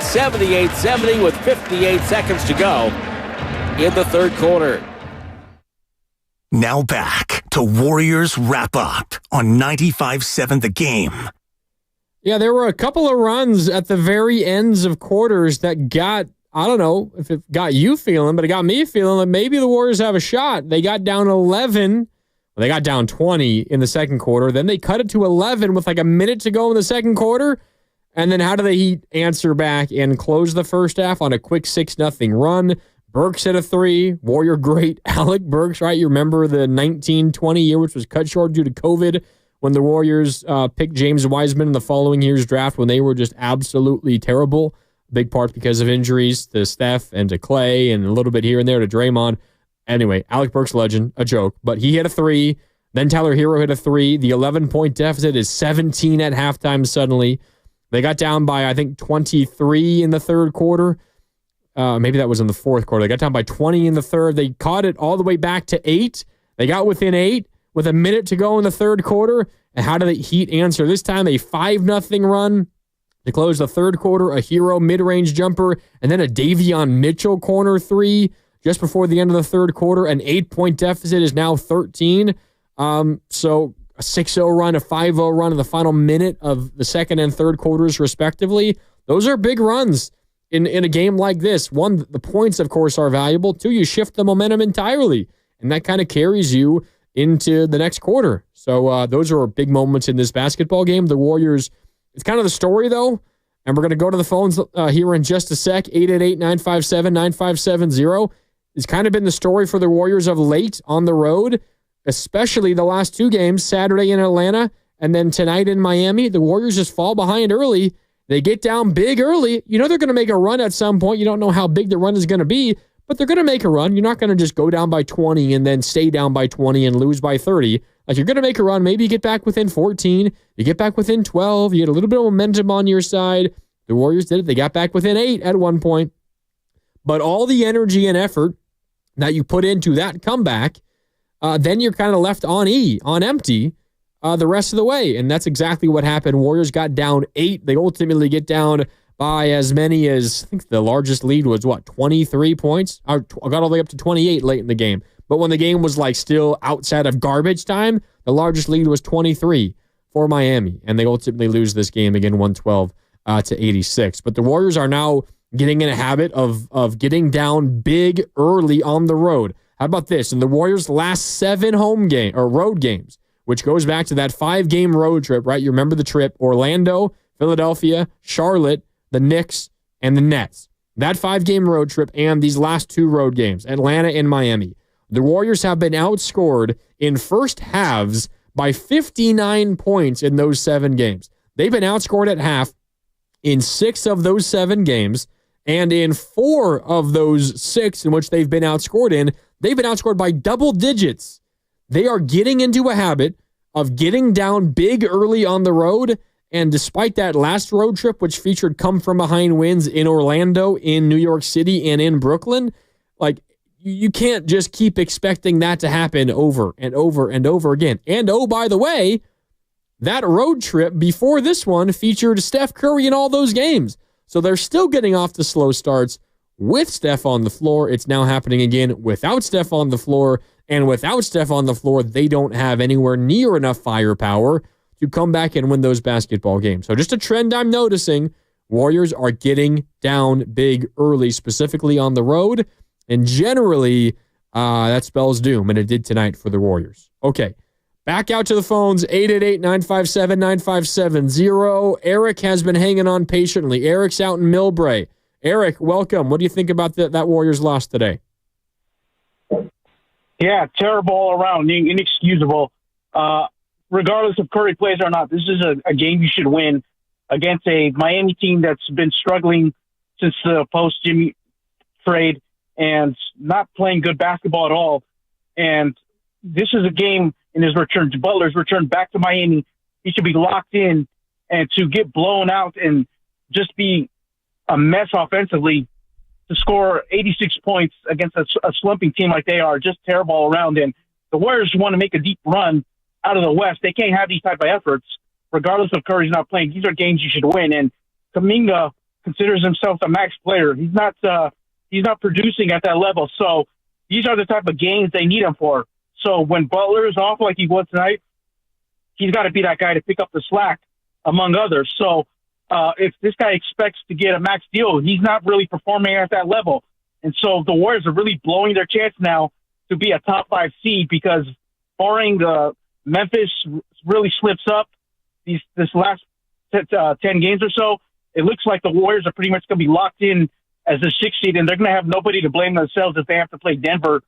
78-70 with 58 seconds to go in the third quarter. Now back to Warriors Wrap Up on 95.7 The Game. Yeah, there were a couple of runs at the very ends of quarters that got, I don't know if it got you feeling, but it got me feeling that maybe the Warriors have a shot. They got down 11. Well, they got down 20 in the second quarter. Then they cut it to 11 with like a minute to go in the second quarter. And then how do the Heat answer back and close the first half on a quick 6-0 run? Burks hit a 3. Warrior great Alec Burks, right? You remember the 1920 year, which was cut short due to COVID, when the Warriors picked James Wiseman in the following year's draft when they were just absolutely terrible. Big part because of injuries to Steph and to Clay and a little bit here and there to Draymond. Anyway, Alec Burks, legend, a joke. But he hit a 3. Then Tyler Hero hit a 3. The 11-point deficit is 17 at halftime suddenly. They got down by, I think, 23 in the third quarter. Maybe that was in the fourth quarter. They got down by 20 in the third. They caught it all the way back to 8. They got within 8 with a minute to go in the third quarter. And how did the Heat answer? This time a 5-0 run to close the third quarter, a Hero mid-range jumper, and then a Davion Mitchell corner 3 just before the end of the third quarter. An 8-point deficit is now 13. So a 6-0 run, a 5-0 run in the final minute of the second and third quarters, respectively. Those are big runs in a game like this. One, the points, of course, are valuable. Two, you shift the momentum entirely, and that kind of carries you into the next quarter. So those are big moments in this basketball game. The Warriors, it's kind of the story, though, and we're going to go to the phones here in just a sec. 888-957-9570. It's kind of been the story for the Warriors of late on the road, especially the last two games, Saturday in Atlanta and then tonight in Miami. The Warriors just fall behind early. They get down big early. You know they're going to make a run at some point. You don't know how big the run is going to be, but they're going to make a run. You're not going to just go down by 20 and then stay down by 20 and lose by 30. Like, you're going to make a run. Maybe you get back within 14. You get back within 12. You get a little bit of momentum on your side. The Warriors did it. They got back within 8 at one point. But all the energy and effort that you put into that comeback, then you're kind of left on empty the rest of the way. And that's exactly what happened. Warriors got down 8. They ultimately get down by as many as, I think the largest lead was, 23 points? I got all the way up to 28 late in the game. But when the game was like still outside of garbage time, the largest lead was 23 for Miami. And they ultimately lose this game again, 112 to 86. But the Warriors are now getting in a habit of getting down big early on the road. How about this? In the Warriors' last 7 road games, which goes back to that 5-game road trip, right? You remember the trip: Orlando, Philadelphia, Charlotte, the Knicks, and the Nets. That 5-game road trip and these last 2 road games, Atlanta and Miami. The Warriors have been outscored in first halves by 59 points in those 7 games. They've been outscored at half in 6 of those 7 games, and in 4 of those 6 in which they've been outscored in, they've been outscored by double digits. They are getting into a habit of getting down big early on the road, and despite that last road trip, which featured come-from-behind wins in Orlando, in New York City, and in Brooklyn, like, you can't just keep expecting that to happen over and over and over again. And, oh, by the way, that road trip before this one featured Steph Curry in all those games. So they're still getting off to slow starts with Steph on the floor. It's now happening again without Steph on the floor. And without Steph on the floor, they don't have anywhere near enough firepower to come back and win those basketball games. So just a trend I'm noticing. Warriors are getting down big early, specifically on the road. And generally, that spells doom. And it did tonight for the Warriors. Okay. Back out to the phones, 888-957-9570. Eric has been hanging on patiently. Eric's out in Millbrae. Eric, welcome. What do you think about that Warriors loss today? Yeah, terrible all around, inexcusable. Regardless if Curry plays or not, this is a game you should win against a Miami team that's been struggling since the post-Jimmy trade and not playing good basketball at all. And this is a game in his return, Butler's return back to Miami. He should be locked in, and to get blown out and just be a mess offensively, to score 86 points against a slumping team like they are, just terrible all around. And the Warriors want to make a deep run out of the West. They can't have these type of efforts, regardless of Curry's not playing. These are games you should win. And Kuminga considers himself a max player. He's not producing at that level. So these are the type of games they need him for. So when Butler is off like he was tonight, he's got to be that guy to pick up the slack, among others. So if this guy expects to get a max deal, he's not really performing at that level. And so the Warriors are really blowing their chance now to be a top 5 seed, because barring Memphis really slips up this last 10 games or so, it looks like the Warriors are pretty much going to be locked in as the 6th seed, and they're going to have nobody to blame themselves if they have to play Denver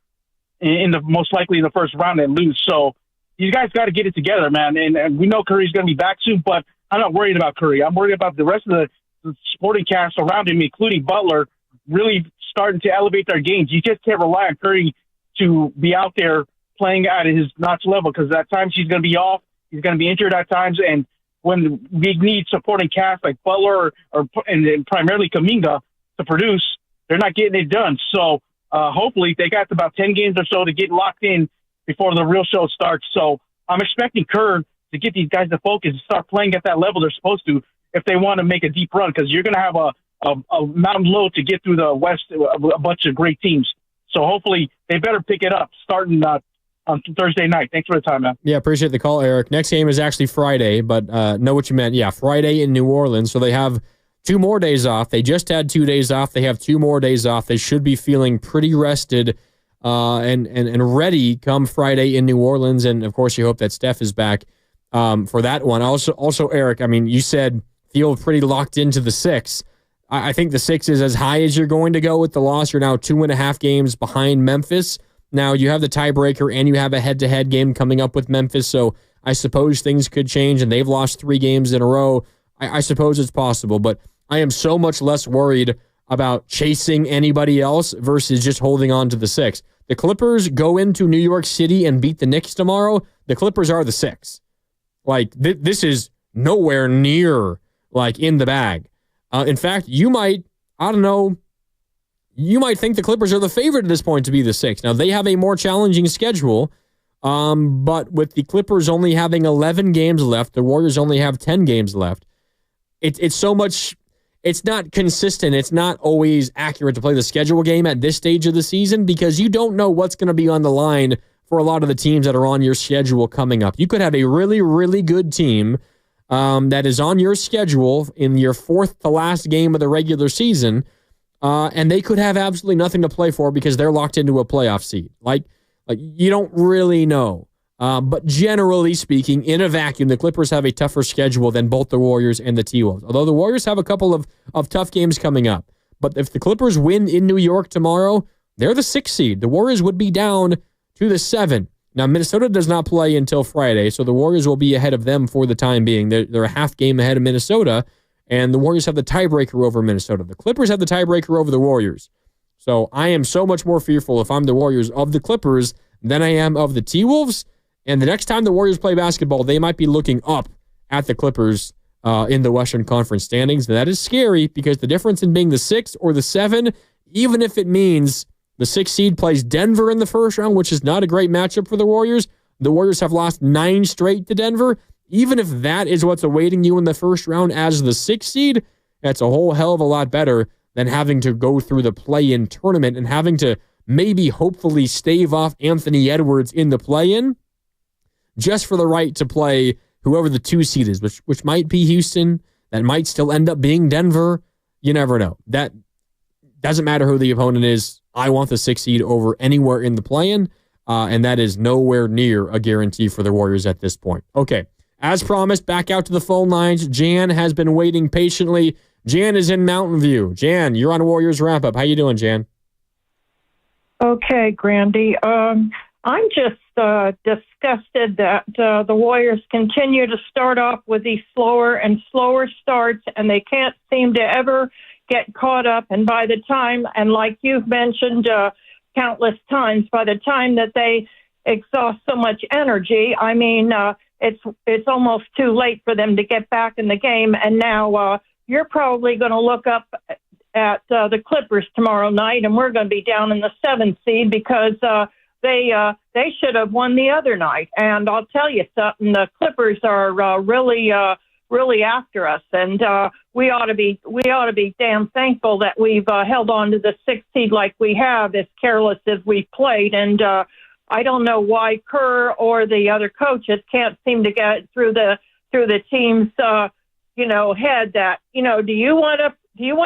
in the most likely in the first round and lose. So you guys got to get it together, man. And we know Curry's going to be back soon, but I'm not worried about Curry. I'm worried about the rest of the supporting cast around him, including Butler, really starting to elevate their games. You just can't rely on Curry to be out there playing at his notch level, because at times he's going to be off. He's going to be injured at times. And when we need supporting cast like Butler and primarily Kuminga to produce, they're not getting it done. So hopefully they got about 10 games or so to get locked in before the real show starts. So I'm expecting Kerr to get these guys to focus and start playing at that level they're supposed to if they want to make a deep run, because you're going to have a mountain low to get through the West, a bunch of great teams. So hopefully they better pick it up starting on Thursday night. Thanks for the time, man. Yeah, appreciate the call, Eric. Next game is actually Friday, but know what you meant. Yeah, Friday in New Orleans. So they have 2 more days off. They just had 2 days off. They have 2 more days off. They should be feeling pretty rested and ready come Friday in New Orleans. And, of course, you hope that Steph is back for that one. Also, Eric, I mean, you said feel pretty locked into the 6. I think the 6 is as high as you're going to go with the loss. You're now 2.5 games behind Memphis. Now, you have the tiebreaker and you have a head-to-head game coming up with Memphis, so I suppose things could change, and they've lost 3 games in a row. I suppose it's possible, but I am so much less worried about chasing anybody else versus just holding on to the 6. The Clippers go into New York City and beat the Knicks tomorrow. The Clippers are the 6. Like, this is nowhere near, like, in the bag. In fact, you might think the Clippers are the favorite at this point to be the 6. Now, they have a more challenging schedule, but with the Clippers only having 11 games left, the Warriors only have 10 games left. It's so much, it's not consistent. It's not always accurate to play the schedule game at this stage of the season, because you don't know what's going to be on the line for a lot of the teams that are on your schedule coming up. You could have a really, really good team that is on your schedule in your 4th to last game of the regular season, and they could have absolutely nothing to play for because they're locked into a playoff seed. Like you don't really know. But generally speaking, in a vacuum, the Clippers have a tougher schedule than both the Warriors and the T-Wolves. Although the Warriors have a couple of tough games coming up. But if the Clippers win in New York tomorrow, they're the 6th seed. The Warriors would be down to the 7. Now, Minnesota does not play until Friday, so the Warriors will be ahead of them for the time being. They're a half game ahead of Minnesota, and the Warriors have the tiebreaker over Minnesota. The Clippers have the tiebreaker over the Warriors. So I am so much more fearful if I'm the Warriors of the Clippers than I am of the T-Wolves. And the next time the Warriors play basketball, they might be looking up at the Clippers in the Western Conference standings. And that is scary, because the difference in being the 6 or the 7, even if it means the 6th seed plays Denver in the first round, which is not a great matchup for the Warriors have lost 9 straight to Denver. Even if that is what's awaiting you in the first round as the 6th seed, that's a whole hell of a lot better than having to go through the play-in tournament and having to maybe hopefully stave off Anthony Edwards in the play-in just for the right to play whoever the 2 seed is, which might be Houston. That might still end up being Denver. You never know. That doesn't matter who the opponent is. I want the 6th seed over anywhere in the play-in, and that is nowhere near a guarantee for the Warriors at this point. Okay, as promised, back out to the phone lines. Jan has been waiting patiently. Jan is in Mountain View. Jan, you're on Warriors Wrap-Up. How you doing, Jan? Okay, Grandy. I'm just disgusted that the Warriors continue to start off with these slower and slower starts, and they can't seem to ever get caught up. And by the time, and like you've mentioned countless times, by the time that they exhaust so much energy, I mean, it's almost too late for them to get back in the game. And now you're probably going to look up at the Clippers tomorrow night, and we're going to be down in the 7th seed because they should have won the other night. And I'll tell you something, the Clippers are really really after us. And we ought to be damn thankful that we've held on to the 6th seed like we have, as careless as we've played. And I don't know why Kerr or the other coaches can't seem to get through the team's head that, do you want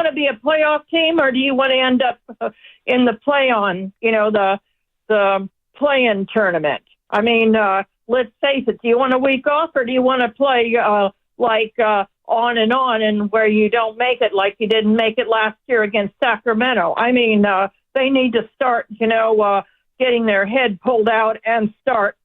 to be a playoff team, or do you want to end up in the the play-in tournament? I mean, let's face it, do you want a week off, or do you want to play on and where you don't make it, like you didn't make it last year against Sacramento? I mean, they need to start, getting their head pulled out and start,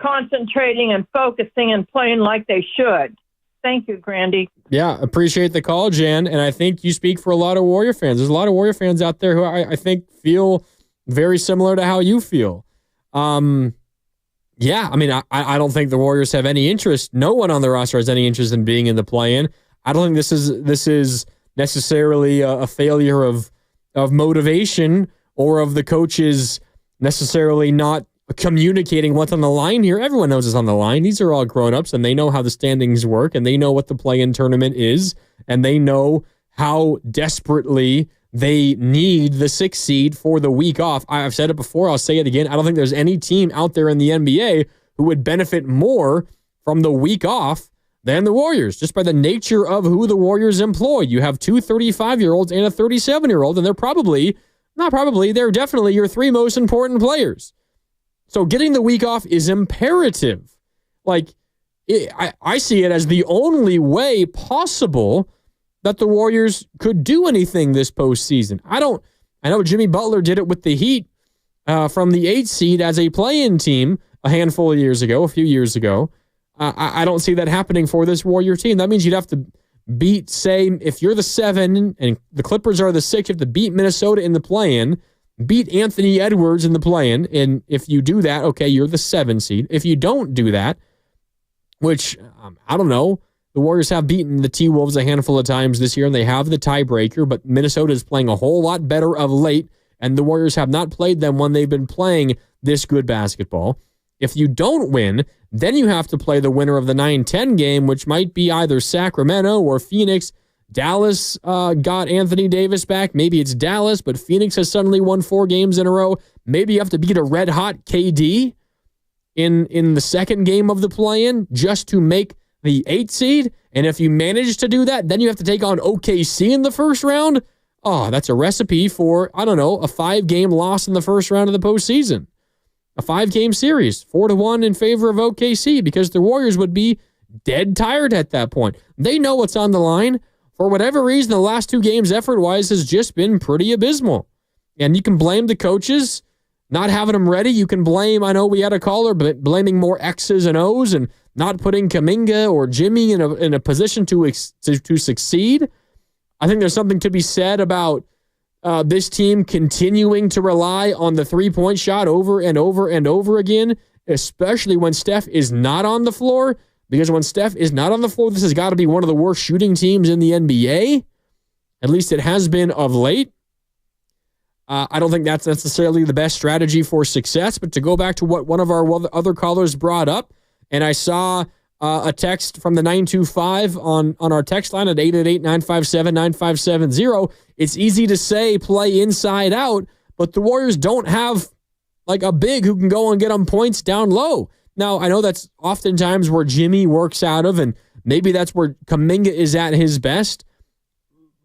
concentrating and focusing and playing like they should. Thank you, Grandy. Yeah, appreciate the call, Jan. And I think you speak for a lot of Warrior fans. There's a lot of Warrior fans out there who I think feel very similar to how you feel. Yeah, I mean, I don't think the Warriors have any interest. No one on the roster has any interest in being in the play-in. I don't think this is necessarily a failure of motivation or of the coaches necessarily not communicating what's on the line here. Everyone knows it's on the line. These are all grown-ups, and they know how the standings work, and they know what the play-in tournament is, and they know how desperately they need the 6th seed for the week off. I've said it before. I'll say it again. I don't think there's any team out there in the NBA who would benefit more from the week off than the Warriors, just by the nature of who the Warriors employ. You have 2 35-year-olds and a 37-year-old, and they're definitely your 3 most important players. So getting the week off is imperative. I see it as the only way possible that the Warriors could do anything this postseason. I know Jimmy Butler did it with the Heat from the 8th seed as a play-in team a few years ago. I don't see that happening for this Warrior team. That means you'd have to beat, say, if you're the 7 and the Clippers are the 6, you have to beat Minnesota in the play-in, beat Anthony Edwards in the play-in, and if you do that, okay, you're the 7 seed. If you don't do that, which, I don't know, the Warriors have beaten the T-Wolves a handful of times this year, and they have the tiebreaker, but Minnesota is playing a whole lot better of late, and the Warriors have not played them when they've been playing this good basketball. If you don't win, then you have to play the winner of the 9-10 game, which might be either Sacramento or Phoenix. Dallas got Anthony Davis back. Maybe it's Dallas, but Phoenix has suddenly won 4 games in a row. Maybe you have to beat a red-hot KD in the second game of the play-in just to make the 8th seed. And if you manage to do that, then you have to take on OKC in the first round. Oh, that's a recipe for, a 5-game loss in the first round of the postseason. A 5-game series, 4-1 in favor of OKC, because the Warriors would be dead tired at that point. They know what's on the line. For whatever reason, the last 2 games effort-wise has just been pretty abysmal. And you can blame the coaches not having them ready. You can blame, I know we had a caller, but blaming more X's and O's and not putting Kuminga or Jimmy in a position to succeed. I think there's something to be said about this team continuing to rely on the 3-point shot over and over and over again, especially when Steph is not on the floor. Because when Steph is not on the floor, this has got to be one of the worst shooting teams in the NBA. At least it has been of late. I don't think that's necessarily the best strategy for success, but to go back to what one of our other callers brought up, and I saw a text from the 925 on our text line at 888-957-9570. It's easy to say play inside out, but the Warriors don't have a big who can go and get them points down low. Now, I know that's oftentimes where Jimmy works out of, and maybe that's where Kuminga is at his best,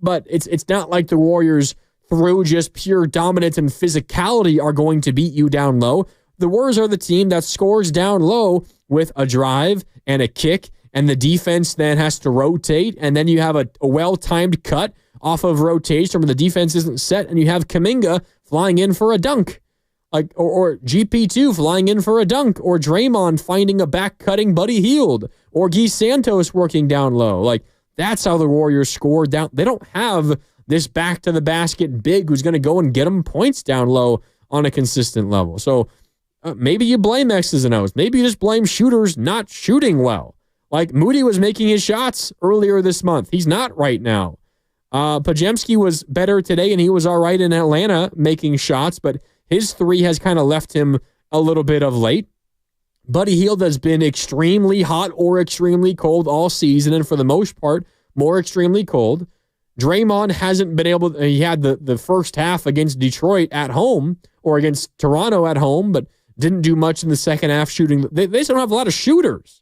but it's not like the Warriors, through just pure dominance and physicality, are going to beat you down low. The Warriors are the team that scores down low with a drive and a kick, and the defense then has to rotate, and then you have a well-timed cut off of rotation when the defense isn't set, and you have Kuminga flying in for a dunk. Or GP2 flying in for a dunk, or Draymond finding a back-cutting Buddy Hield, or Guy Santos working down low. That's how the Warriors score down. They don't have this back-to-the-basket big who's going to go and get them points down low on a consistent level. So maybe you blame X's and O's. Maybe you just blame shooters not shooting well. Moody was making his shots earlier this month. He's not right now. Pajemski was better today, and he was all right in Atlanta making shots, but his 3 has kind of left him a little bit of late. Buddy Hield has been extremely hot or extremely cold all season, and for the most part, more extremely cold. Draymond hasn't been able to, he had the first half against Detroit at home or against Toronto at home, but didn't do much in the second half shooting. They just don't have a lot of shooters.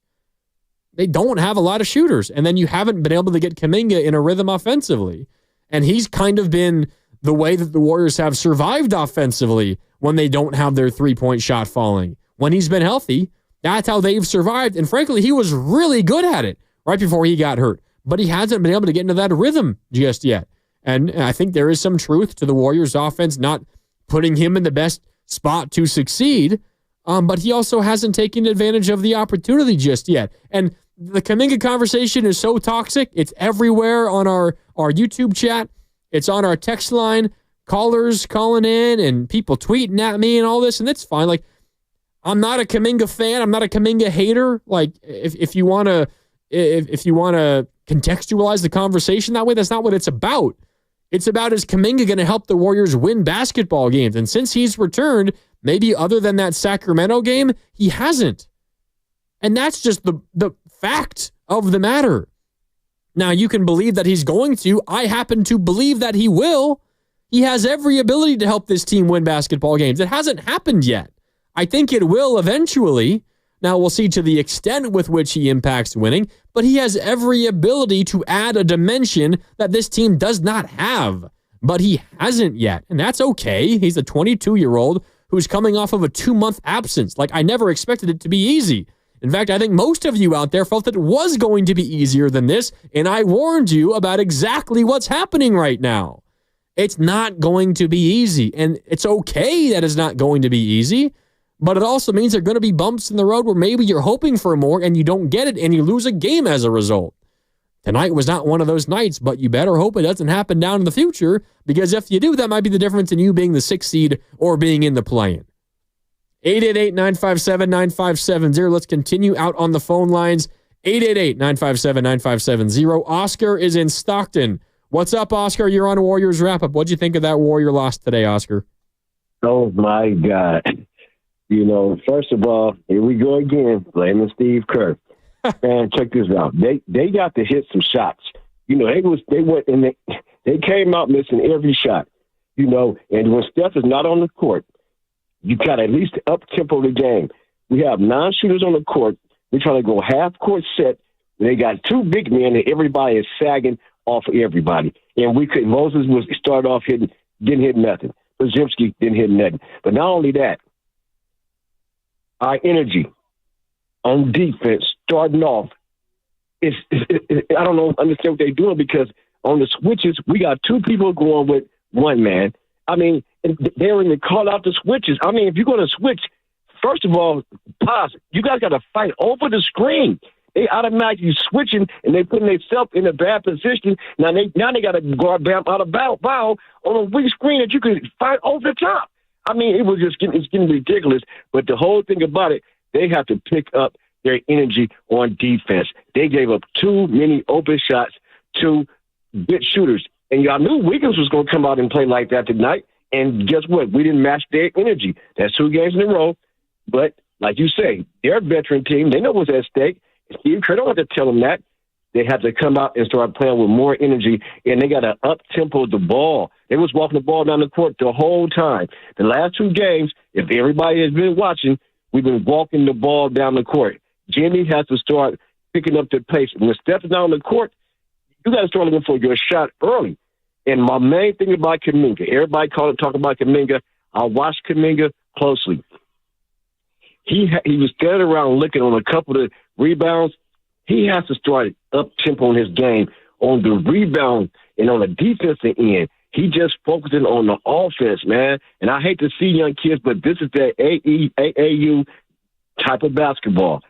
They don't have a lot of shooters. And then you haven't been able to get Kuminga in a rhythm offensively. And he's kind of been the way that the Warriors have survived offensively when they don't have their three-point shot falling. When he's been healthy, that's how they've survived. And frankly, he was really good at it right before he got hurt. But he hasn't been able to get into that rhythm just yet. And I think there is some truth to the Warriors' offense not putting him in the best spot to succeed. But he also hasn't taken advantage of the opportunity just yet. And the Kuminga conversation is so toxic. It's everywhere on our YouTube chat. It's on our text line. Callers calling in and people tweeting at me and all this. And that's fine. Like, I'm not a Kuminga fan. I'm not a Kuminga hater. Like, if you want to contextualize the conversation that way, that's not what it's about. It's about, is Kuminga going to help the Warriors win basketball games? And since he's returned, maybe other than that Sacramento game, he hasn't. And that's just the fact of the matter. Now, you can believe that he's going to. I happen to believe that he will. He has every ability to help this team win basketball games. It hasn't happened yet. I think it will eventually. Now, we'll see to the extent with which he impacts winning, but he has every ability to add a dimension that this team does not have. But he hasn't yet, and that's okay. He's a 22-year-old who's coming off of a 2-month absence. Like, I never expected it to be easy. In fact, I think most of you out there felt that it was going to be easier than this, and I warned you about exactly what's happening right now. It's not going to be easy, and it's okay that it's not going to be easy, but it also means there are going to be bumps in the road where maybe you're hoping for more and you don't get it and you lose a game as a result. Tonight was not one of those nights, but you better hope it doesn't happen down in the future, because if you do, that might be the difference in you being the 6th seed or being in the play-in. 888-957-9570. Let's continue out on the phone lines. 888-957-9570. Oscar is in Stockton. What's up, Oscar? You're on Warriors Wrap-Up. What'd you think of that Warrior loss today, Oscar? Oh, my God. You know, first of all, here we go again, blaming Steve Kerr. Man, check this out. They got to hit some shots. You know, they went and they came out missing every shot. You know, and when Steph is not on the court, you got to at least up-tempo the game. We have 9 shooters on the court. We're trying to go half-court set. They got 2 big men, and everybody is sagging off of everybody. And Moses started off didn't hit nothing. Podziemski didn't hit nothing. But not only that, our energy on defense starting off I don't understand what they're doing, because on the switches, we got 2 people going with 1 man. I mean, they don't even call out the switches. I mean, if you're going to switch, first of all, you guys got to fight over the screen. They automatically switching, and they putting themselves in a bad position. Now they got to guard out of bow on a weak screen that you can fight over the top. I mean, it's getting ridiculous. But the whole thing about it, they have to pick up their energy on defense. They gave up too many open shots to good shooters. And y'all knew Wiggins was going to come out and play like that tonight. And guess what? We didn't match their energy. That's 2 games in a row. But like you say, they're a veteran team. They know what's at stake. Steve Kerr don't have to tell them that. They have to come out and start playing with more energy, and they got to up-tempo the ball. They was walking the ball down the court the whole time. The last 2 games, if everybody has been watching, we've been walking the ball down the court. Jimmy has to start picking up the pace. When Steph is down the court, you got to start looking for your shot early. And my main thing about Kuminga, everybody talk about Kuminga. I watched Kuminga closely. He was standing around looking on a couple of rebounds. He has to start up-tempo in his game on the rebound and on the defensive end. He just focusing on the offense, man. And I hate to see young kids, but this is that AAU type of basketball.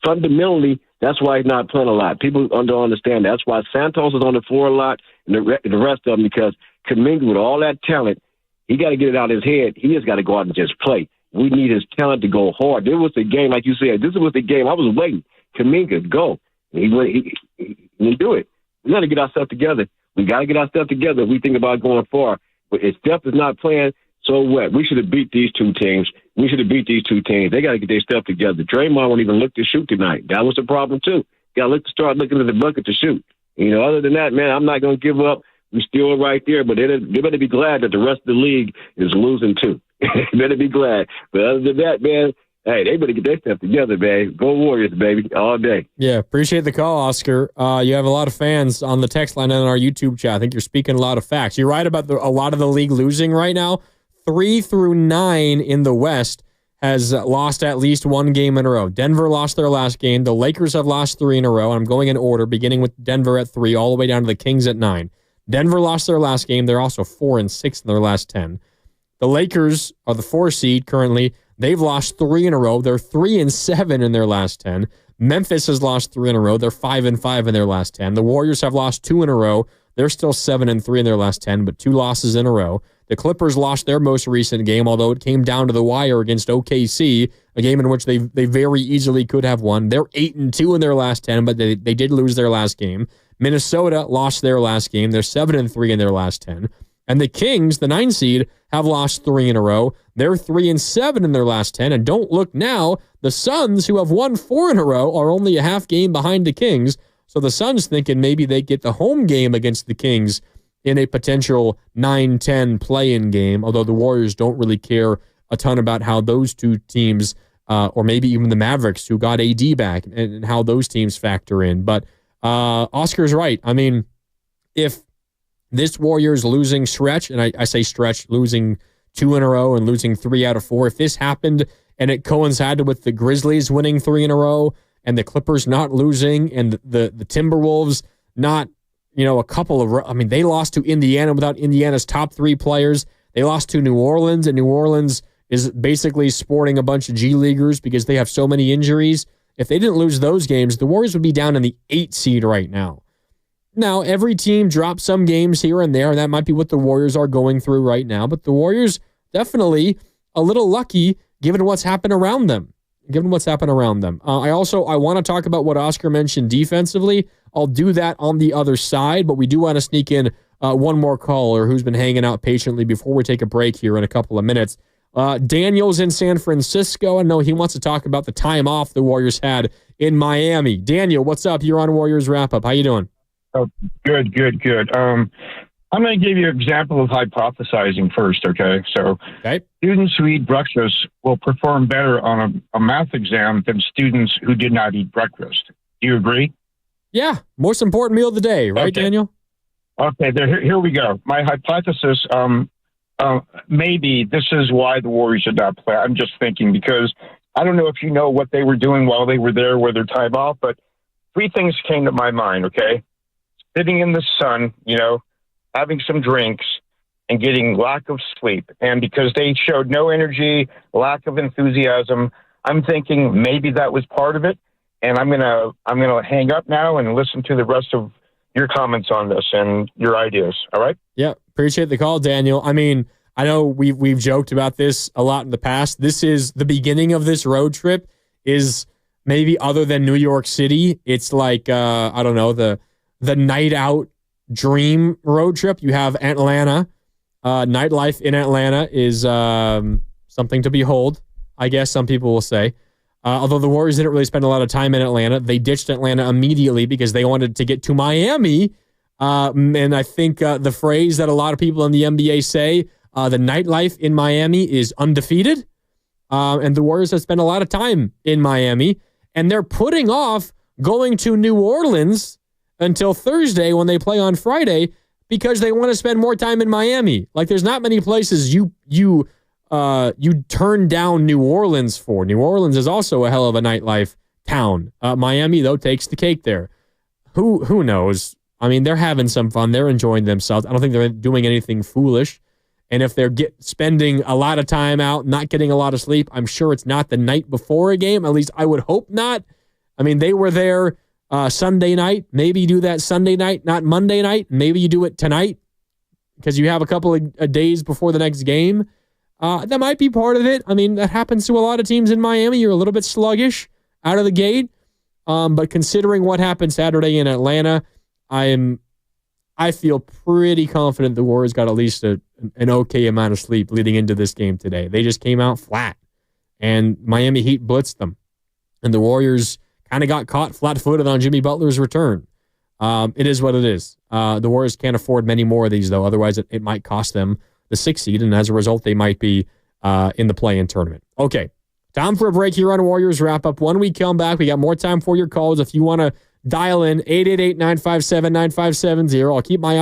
Fundamentally, that's why he's not playing a lot. People don't understand. That's why Santos is on the floor a lot, and the rest of them, because Kuminga, with all that talent, he got to get it out of his head. He just got to go out and just play. We need his talent to go hard. This was the game, like you said. This was the game. I was waiting. Kuminga, go. He do it. We got to get ourselves together. We got to get ourselves together if we think about going far. But if Steph is not playing, So what? We should have beat these two teams. They got to get their stuff together. Draymond won't even look to shoot tonight. That was the problem, too. Got to start looking at the bucket to shoot. Other than that, man, I'm not going to give up. We're still right there, but they better be glad that the rest of the league is losing, too. They better be glad. But other than that, man, hey, they better get their stuff together, baby. Go Warriors, baby, all day. Yeah, appreciate the call, Oscar. You have a lot of fans on the text line and on our YouTube chat. I think you're speaking a lot of facts. You're right about a lot of the league losing right now. 3 through 9 in the West has lost at least one game in a row. Denver lost their last game. The Lakers have lost 3 in a row. And I'm going in order, beginning with Denver at 3, all the way down to the Kings at 9. Denver lost their last game. They're also 4-6 in their last 10. The Lakers are the 4 seed currently. They've lost 3 in a row. They're 3-7 in their last 10. Memphis has lost 3 in a row. They're 5-5 in their last 10. The Warriors have lost 2 in a row. They're still 7-3 in their last 10, but 2 losses in a row. The Clippers lost their most recent game, although it came down to the wire against OKC, a game in which they very easily could have won. They're 8-2 in their last 10, but they did lose their last game. Minnesota lost their last game. They're 7-3 in their last 10. And the Kings, the 9 seed, have lost 3 in a row. They're 3-7 in their last 10. And don't look now, the Suns, who have won 4 in a row, are only a half game behind the Kings. So the Suns thinking maybe they get the home game against the Kings in a potential 9-10 play-in game, although the Warriors don't really care a ton about how those two teams, or maybe even the Mavericks, who got AD back, and how those teams factor in. But Oscar's right. I mean, if this Warriors losing stretch, and I say stretch, losing 2 in a row and losing 3 out of 4, if this happened and it coincided with the Grizzlies winning 3 in a row and the Clippers not losing and the Timberwolves not, a couple of, they lost to Indiana without Indiana's top 3 players. They lost to New Orleans, and New Orleans is basically sporting a bunch of G Leaguers because they have so many injuries. If they didn't lose those games, the Warriors would be down in the 8 seed right now. Now, every team drops some games here and there, and that might be what the Warriors are going through right now, but the Warriors definitely a little lucky given what's happened around them. I want to talk about what Oscar mentioned defensively. I'll do that on the other side, but we do want to sneak in one more caller who's been hanging out patiently before we take a break here in a couple of minutes. Daniel's in San Francisco. I know he wants to talk about the time off the Warriors had in Miami. Daniel, what's up? You're on Warriors Wrap-Up. How you doing? Oh, good. I'm going to give you an example of hypothesizing first, okay? So students who eat breakfast will perform better on a math exam than students who did not eat breakfast. Do you agree? Yeah, most important meal of the day, right, okay. Daniel? Okay, here we go. My hypothesis, maybe this is why the Warriors did not play. I'm just thinking because I don't know if you know what they were doing while they were there with their time off, but 3 things came to my mind, okay? Sitting in the sun, having some drinks, and getting lack of sleep. And because they showed no energy, lack of enthusiasm, I'm thinking maybe that was part of it. And I'm gonna hang up now and listen to the rest of your comments on this and your ideas. All right? Yeah, appreciate the call, Daniel. I know we've joked about this a lot in the past. This is the beginning of this road trip. Is maybe other than New York City, it's like I don't know, the night out dream road trip. You have Atlanta. Nightlife in Atlanta is something to behold, I guess some people will say. Although the Warriors didn't really spend a lot of time in Atlanta. They ditched Atlanta immediately because they wanted to get to Miami. And I think the phrase that a lot of people in the NBA say, the nightlife in Miami is undefeated. And the Warriors have spent a lot of time in Miami. And they're putting off going to New Orleans until Thursday when they play on Friday because they want to spend more time in Miami. Like, there's not many places you turn down New Orleans for. New Orleans is also a hell of a nightlife town. Miami, though, takes the cake there. Who knows? They're having some fun. They're enjoying themselves. I don't think they're doing anything foolish. And if they're spending a lot of time out, not getting a lot of sleep, I'm sure it's not the night before a game. At least I would hope not. They were there Sunday night. Maybe you do that Sunday night, not Monday night. Maybe you do it tonight because you have a couple of days before the next game. That might be part of it. That happens to a lot of teams in Miami. You're a little bit sluggish out of the gate. But considering what happened Saturday in Atlanta, I'm I feel pretty confident the Warriors got at least an okay amount of sleep leading into this game today. They just came out flat, and Miami Heat blitzed them. And the Warriors kind of got caught flat-footed on Jimmy Butler's return. It is what it is. The Warriors can't afford many more of these, though. Otherwise, it might cost them the 6th seed, and as a result, they might be in the play-in tournament. Okay, time for a break here on Warriors Wrap-Up. When we come back, we got more time for your calls. If you want to dial in 888-957-9570. I'll keep my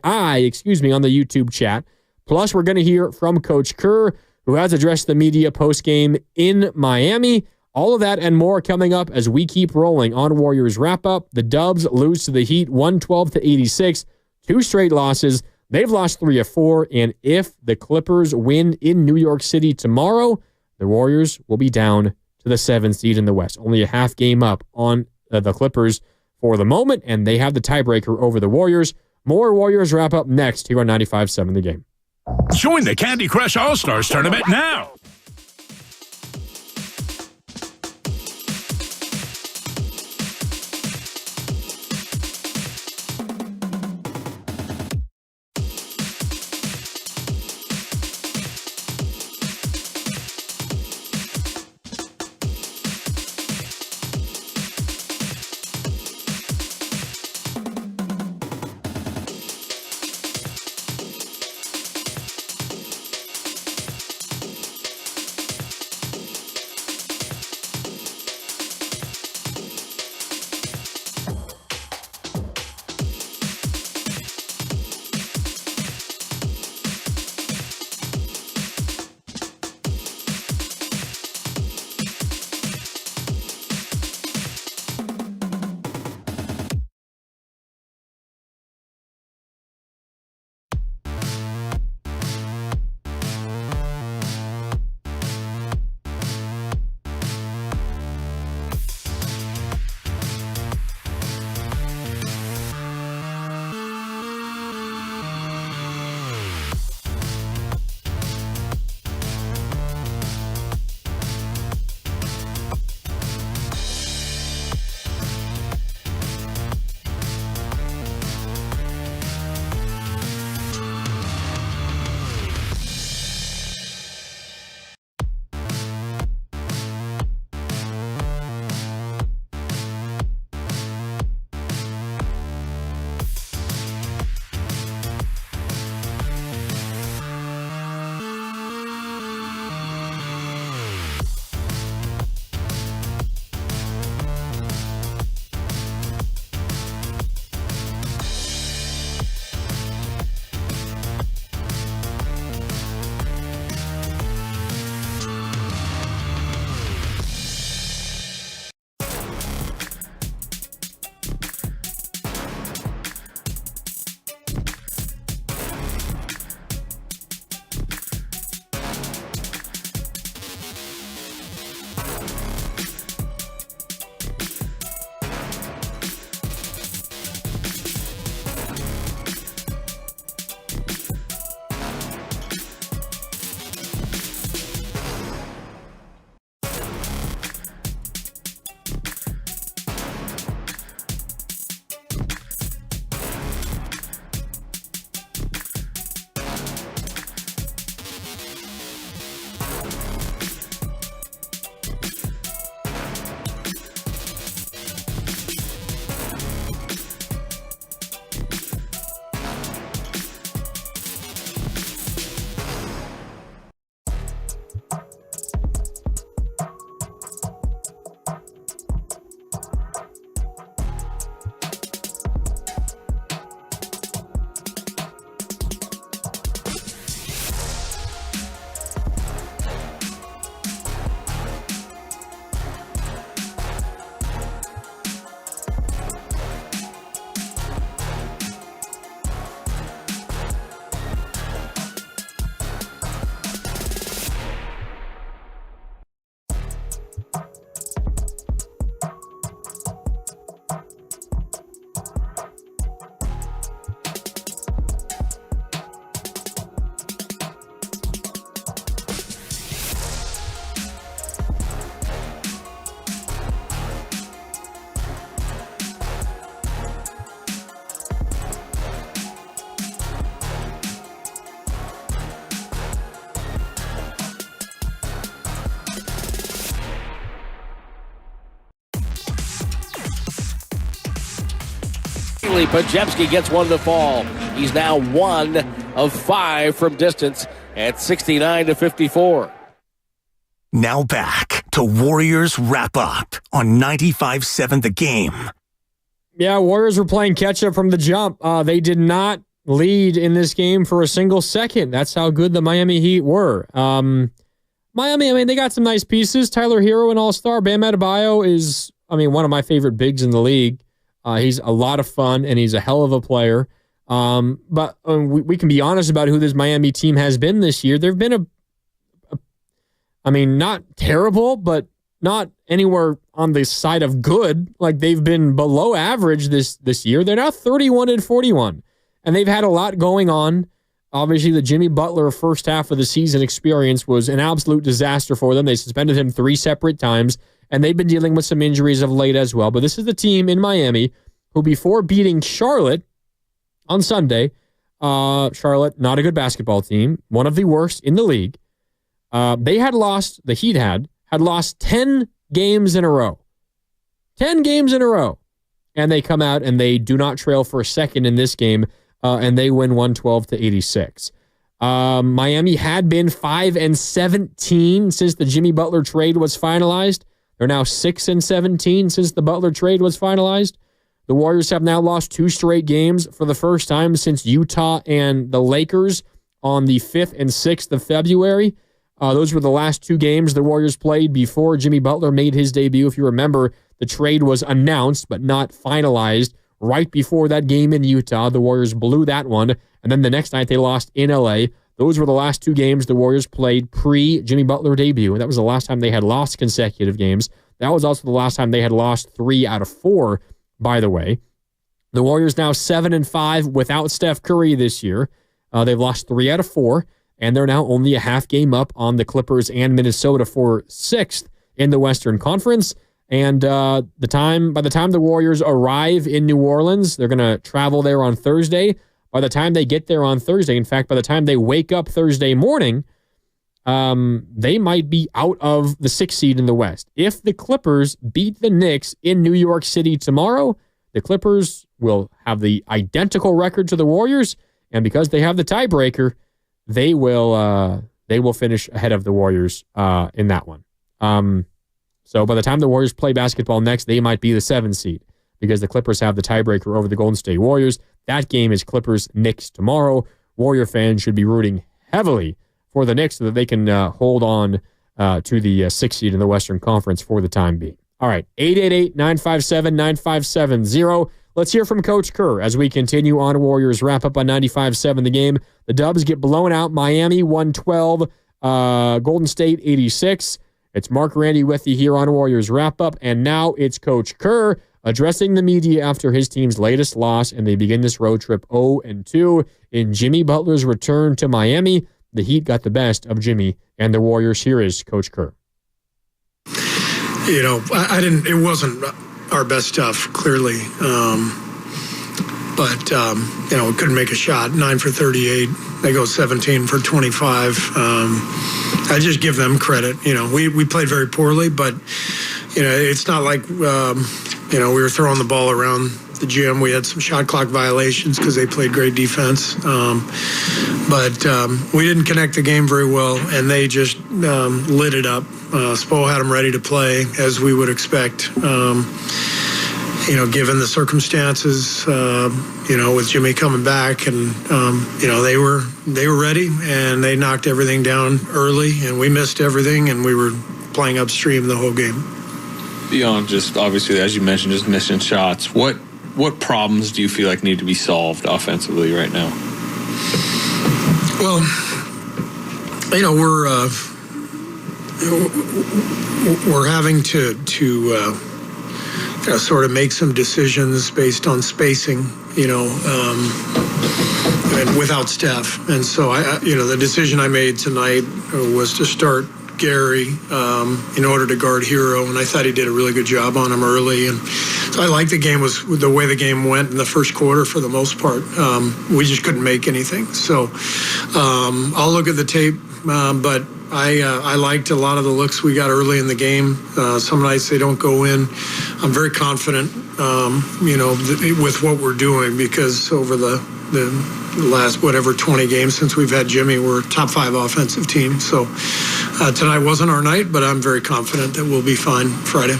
eye, on the YouTube chat. Plus, we're going to hear from Coach Kerr, who has addressed the media post-game in Miami. All of that and more coming up as we keep rolling on Warriors Wrap-Up. The Dubs lose to the Heat 112-86. 2 straight losses. They've lost 3 of 4, and if the Clippers win in New York City tomorrow, the Warriors will be down to the 7th seed in the West. Only a half game up on the Clippers for the moment, and they have the tiebreaker over the Warriors. More Warriors Wrap-Up next here on 95.7 The Game. Join the Candy Crush All-Stars Tournament now. Pajemski gets one to fall. He's now 1 of 5 from distance at 69-54. Now back to Warriors Wrap Up on 95.7 The Game. Yeah, Warriors were playing catch-up from the jump. They did not lead in this game for a single second. That's how good the Miami Heat were. Miami, I mean, they got some nice pieces. Tyler Hero, an all-star. Bam Adebayo is, one of my favorite bigs in the league. He's a lot of fun, and he's a hell of a player. But we can be honest about who this Miami team has been this year. They've been not terrible, but not anywhere on the side of good. Like, they've been below average this year. They're now 31-41, and they've had a lot going on. Obviously, the Jimmy Butler first half of the season experience was an absolute disaster for them. They suspended him 3 separate times, and they've been dealing with some injuries of late as well. But this is the team in Miami who, before beating Charlotte on Sunday, Charlotte, not a good basketball team, one of the worst in the league, the Heat had lost 10 games in a row. 10 games in a row. And they come out and they do not trail for a second in this game, and they win 112-86. Miami had been 5-17 since the Jimmy Butler trade was finalized. They're now 6-17 since the Butler trade was finalized. The Warriors have now lost 2 straight games for the first time since Utah and the Lakers on the 5th and 6th of February. Those were the last 2 games the Warriors played before Jimmy Butler made his debut. If you remember, the trade was announced but not finalized right before that game in Utah. The Warriors blew that one, and then the next night they lost in LA. Those were the last 2 games the Warriors played pre-Jimmy Butler debut. That was the last time they had lost consecutive games. That was also the last time they had lost 3 out of 4, by the way. The Warriors now 7-5 without Steph Curry this year. They've lost 3 out of 4, and they're now only a half game up on the Clippers and Minnesota for 6th in the Western Conference. And by the time the Warriors arrive in New Orleans, they're going to travel there on Thursday. By the time they get there on Thursday, in fact, by the time they wake up Thursday morning, they might be out of the 6th seed in the West. If the Clippers beat the Knicks in New York City tomorrow, the Clippers will have the identical record to the Warriors, and because they have the tiebreaker, they will finish ahead of the Warriors in that one. So by the time the Warriors play basketball next, they might be the 7th seed because the Clippers have the tiebreaker over the Golden State Warriors. That game is Clippers-Knicks tomorrow. Warrior fans should be rooting heavily for the Knicks so that they can hold on to the 6th seed in the Western Conference for the time being. All right, 888-957-9570. Let's hear from Coach Kerr as we continue on Warriors wrap-up on 95.7 The Game. The Dubs get blown out. Miami 112, Golden State 86. It's Mark Randy with you here on Warriors wrap-up, and now it's Coach Kerr addressing the media after his team's latest loss, and they begin this road trip 0-2. In Jimmy Butler's return to Miami, the Heat got the best of Jimmy and the Warriors. Here is Coach Kerr. It wasn't our best stuff, clearly. But we couldn't make a shot. 9 for 38. They go 17 for 25. I just give them credit. We played very poorly, but, it's not like, we were throwing the ball around the gym. We had some shot clock violations because they played great defense. But we didn't connect the game very well, and they just lit it up. Spo had them ready to play, as we would expect. Given the circumstances, with Jimmy coming back, and they were ready, and they knocked everything down early, and we missed everything, and we were playing upstream the whole game. Beyond just obviously, as you mentioned, just missing shots, what problems do you feel like need to be solved offensively right now? Well, we're having to sort of make some decisions based on spacing, and without Steph. And so the decision I made tonight was to start Gary in order to guard Hero, and I thought he did a really good job on him early. And so I liked the way the game went in the first quarter for the most part. We just couldn't make anything. So I'll look at the tape but I liked a lot of the looks we got early in the game. Some nights they don't go in. I'm very confident, with what we're doing, because over the last 20 games since we've had Jimmy, we're a top 5 offensive team. So tonight wasn't our night, but I'm very confident that we'll be fine Friday.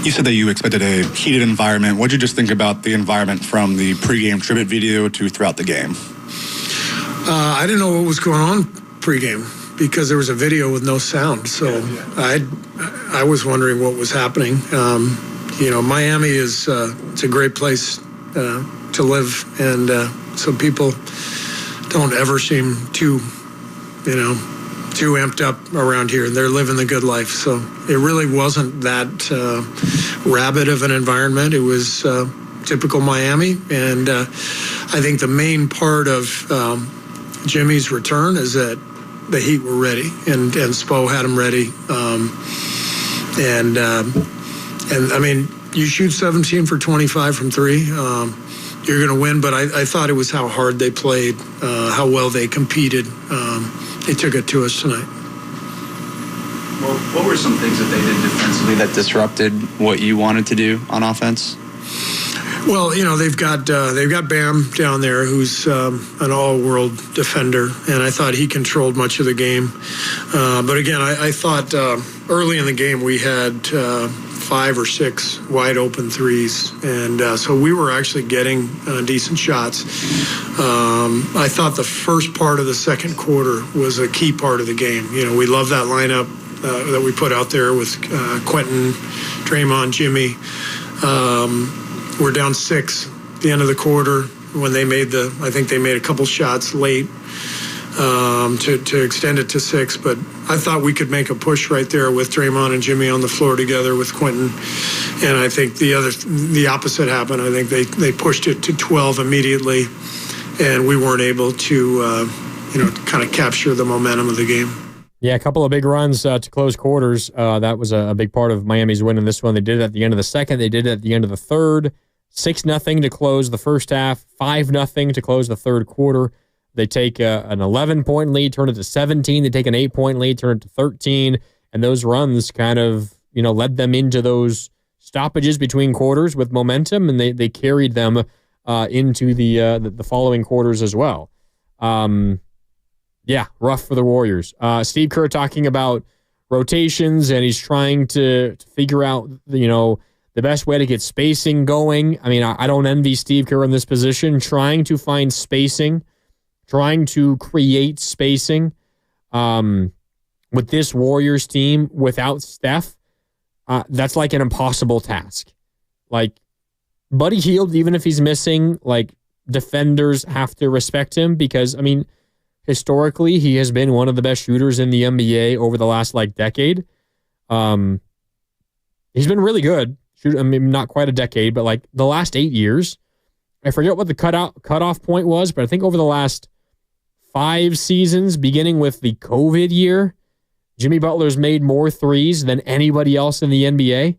You said that you expected a heated environment. What did you just think about the environment from the pregame tribute video to throughout the game? I didn't know what was going on pregame because there was a video with no sound. So I was wondering what was happening. Miami is it's a great place to live, and so people don't ever seem too amped up around here. They're living the good life. So it really wasn't that rabid of an environment. It was typical Miami, and I think the main part of Jimmy's return is that the Heat were ready, and Spo had them ready. And I mean, you shoot 17 for 25 from 3, you're going to win. But I thought it was how hard they played, how well they competed. They took it to us tonight. Well, what were some things that they did defensively that disrupted what you wanted to do on offense? Well, they've got Bam down there, who's an all-world defender, and I thought he controlled much of the game. But again, I thought early in the game we had 5 or 6 wide-open threes, and so we were actually getting decent shots. I thought the first part of the second quarter was a key part of the game. We love that lineup that we put out there with Quentin, Draymond, Jimmy. We're down 6 at the end of the quarter when they made I think they made a couple shots late to extend it to 6. But I thought we could make a push right there with Draymond and Jimmy on the floor together with Quentin. And I think the opposite happened. I think they pushed it to 12 immediately, and we weren't able to kind of capture the momentum of the game. Yeah, a couple of big runs to close quarters. That was a big part of Miami's win in this one. They did it at the end of the second. They did it at the end of the third. 6-0 to close the first half. 5-0 to close the third quarter. They take an 11-point lead, turn it to 17. They take an 8-point lead, turn it to 13. And those runs kind of, led them into those stoppages between quarters with momentum, and they carried them into the following quarters as well. Yeah, rough for the Warriors. Steve Kerr talking about rotations, and he's trying to figure out, the best way to get spacing going. I mean, I don't envy Steve Kerr in this position, trying to find spacing, trying to create spacing with this Warriors team without Steph. That's like an impossible task. Like, Buddy Hield, even if he's missing, like, defenders have to respect him because, I mean, historically, he has been one of the best shooters in the NBA over the last, decade. He's been really good. I mean, not quite a decade, but, the last 8 years. I forget what the cutoff point was, but I think over the last 5 seasons, beginning with the COVID year, Jimmy Butler's made more threes than anybody else in the NBA.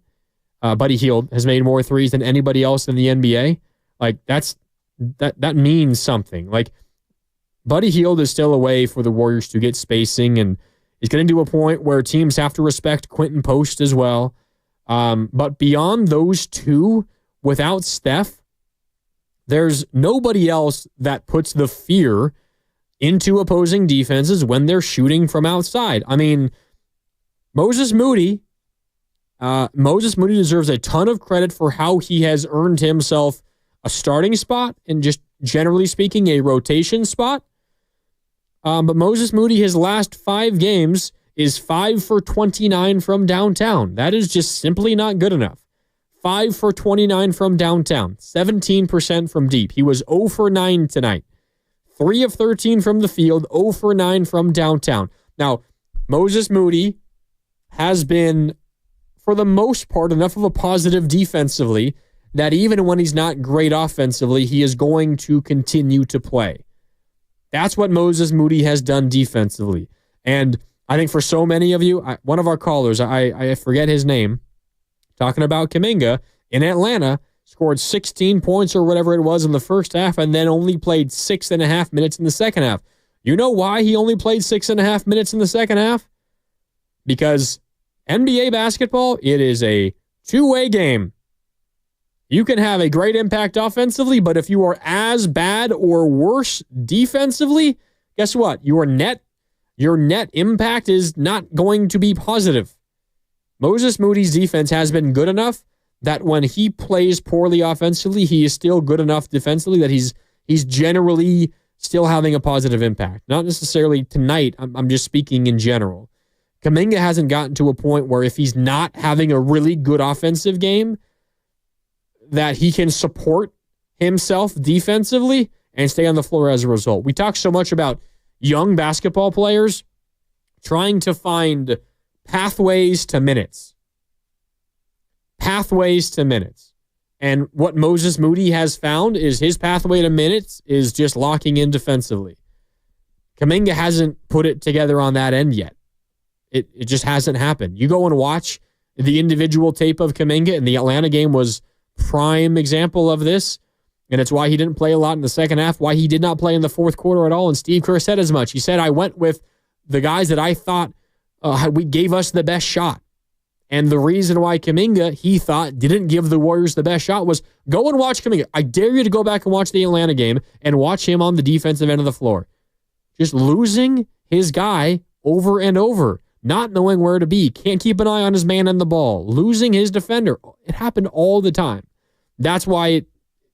Buddy Hield has made more threes than anybody else in the NBA. That means something. Buddy Hield is still a way for the Warriors to get spacing, and he's getting to a point where teams have to respect Quentin Post as well. But beyond those two, without Steph, there's nobody else that puts the fear into opposing defenses when they're shooting from outside. I mean, Moses Moody deserves a ton of credit for how he has earned himself a starting spot and just generally speaking, a rotation spot. But Moses Moody, his last 5 games, is 5 for 29 from downtown. That is just simply not good enough. 5 for 29 from downtown, 17% from deep. He was 0 for 9 tonight. 3 of 13 from the field, 0 for 9 from downtown. Now, Moses Moody has been, for the most part, enough of a positive defensively that even when he's not great offensively, he is going to continue to play. That's what Moses Moody has done defensively. And I think for so many of you, one of our callers, I forget his name, talking about Kuminga in Atlanta, scored 16 points or whatever it was in the first half and then only played 6.5 minutes in the second half. You know why he only played 6.5 minutes in the second half? Because NBA basketball, it is a two-way game. You can have a great impact offensively, but if you are as bad or worse defensively, guess what? Your net impact is not going to be positive. Moses Moody's defense has been good enough that when he plays poorly offensively, he is still good enough defensively that he's generally still having a positive impact. Not necessarily tonight. I'm just speaking in general. Kuminga hasn't gotten to a point where if he's not having a really good offensive game, that he can support himself defensively and stay on the floor as a result. We talk so much about young basketball players trying to find pathways to minutes. Pathways to minutes. And what Moses Moody has found is his pathway to minutes is just locking in defensively. Kuminga hasn't put it together on that end yet. It just hasn't happened. You go and watch the individual tape of Kuminga, and the Atlanta game was prime example of this, and it's why he didn't play a lot in the second half, why he did not play in the fourth quarter at all, and Steve Kerr said as much. He said, I went with the guys that I thought we gave us the best shot. And the reason why Kuminga, he thought, didn't give the Warriors the best shot was go and watch Kuminga. I dare you to go back and watch the Atlanta game and watch him on the defensive end of the floor. Just losing his guy over and over. Not knowing where to be. Can't keep an eye on his man and the ball. Losing his defender. It happened all the time. That's why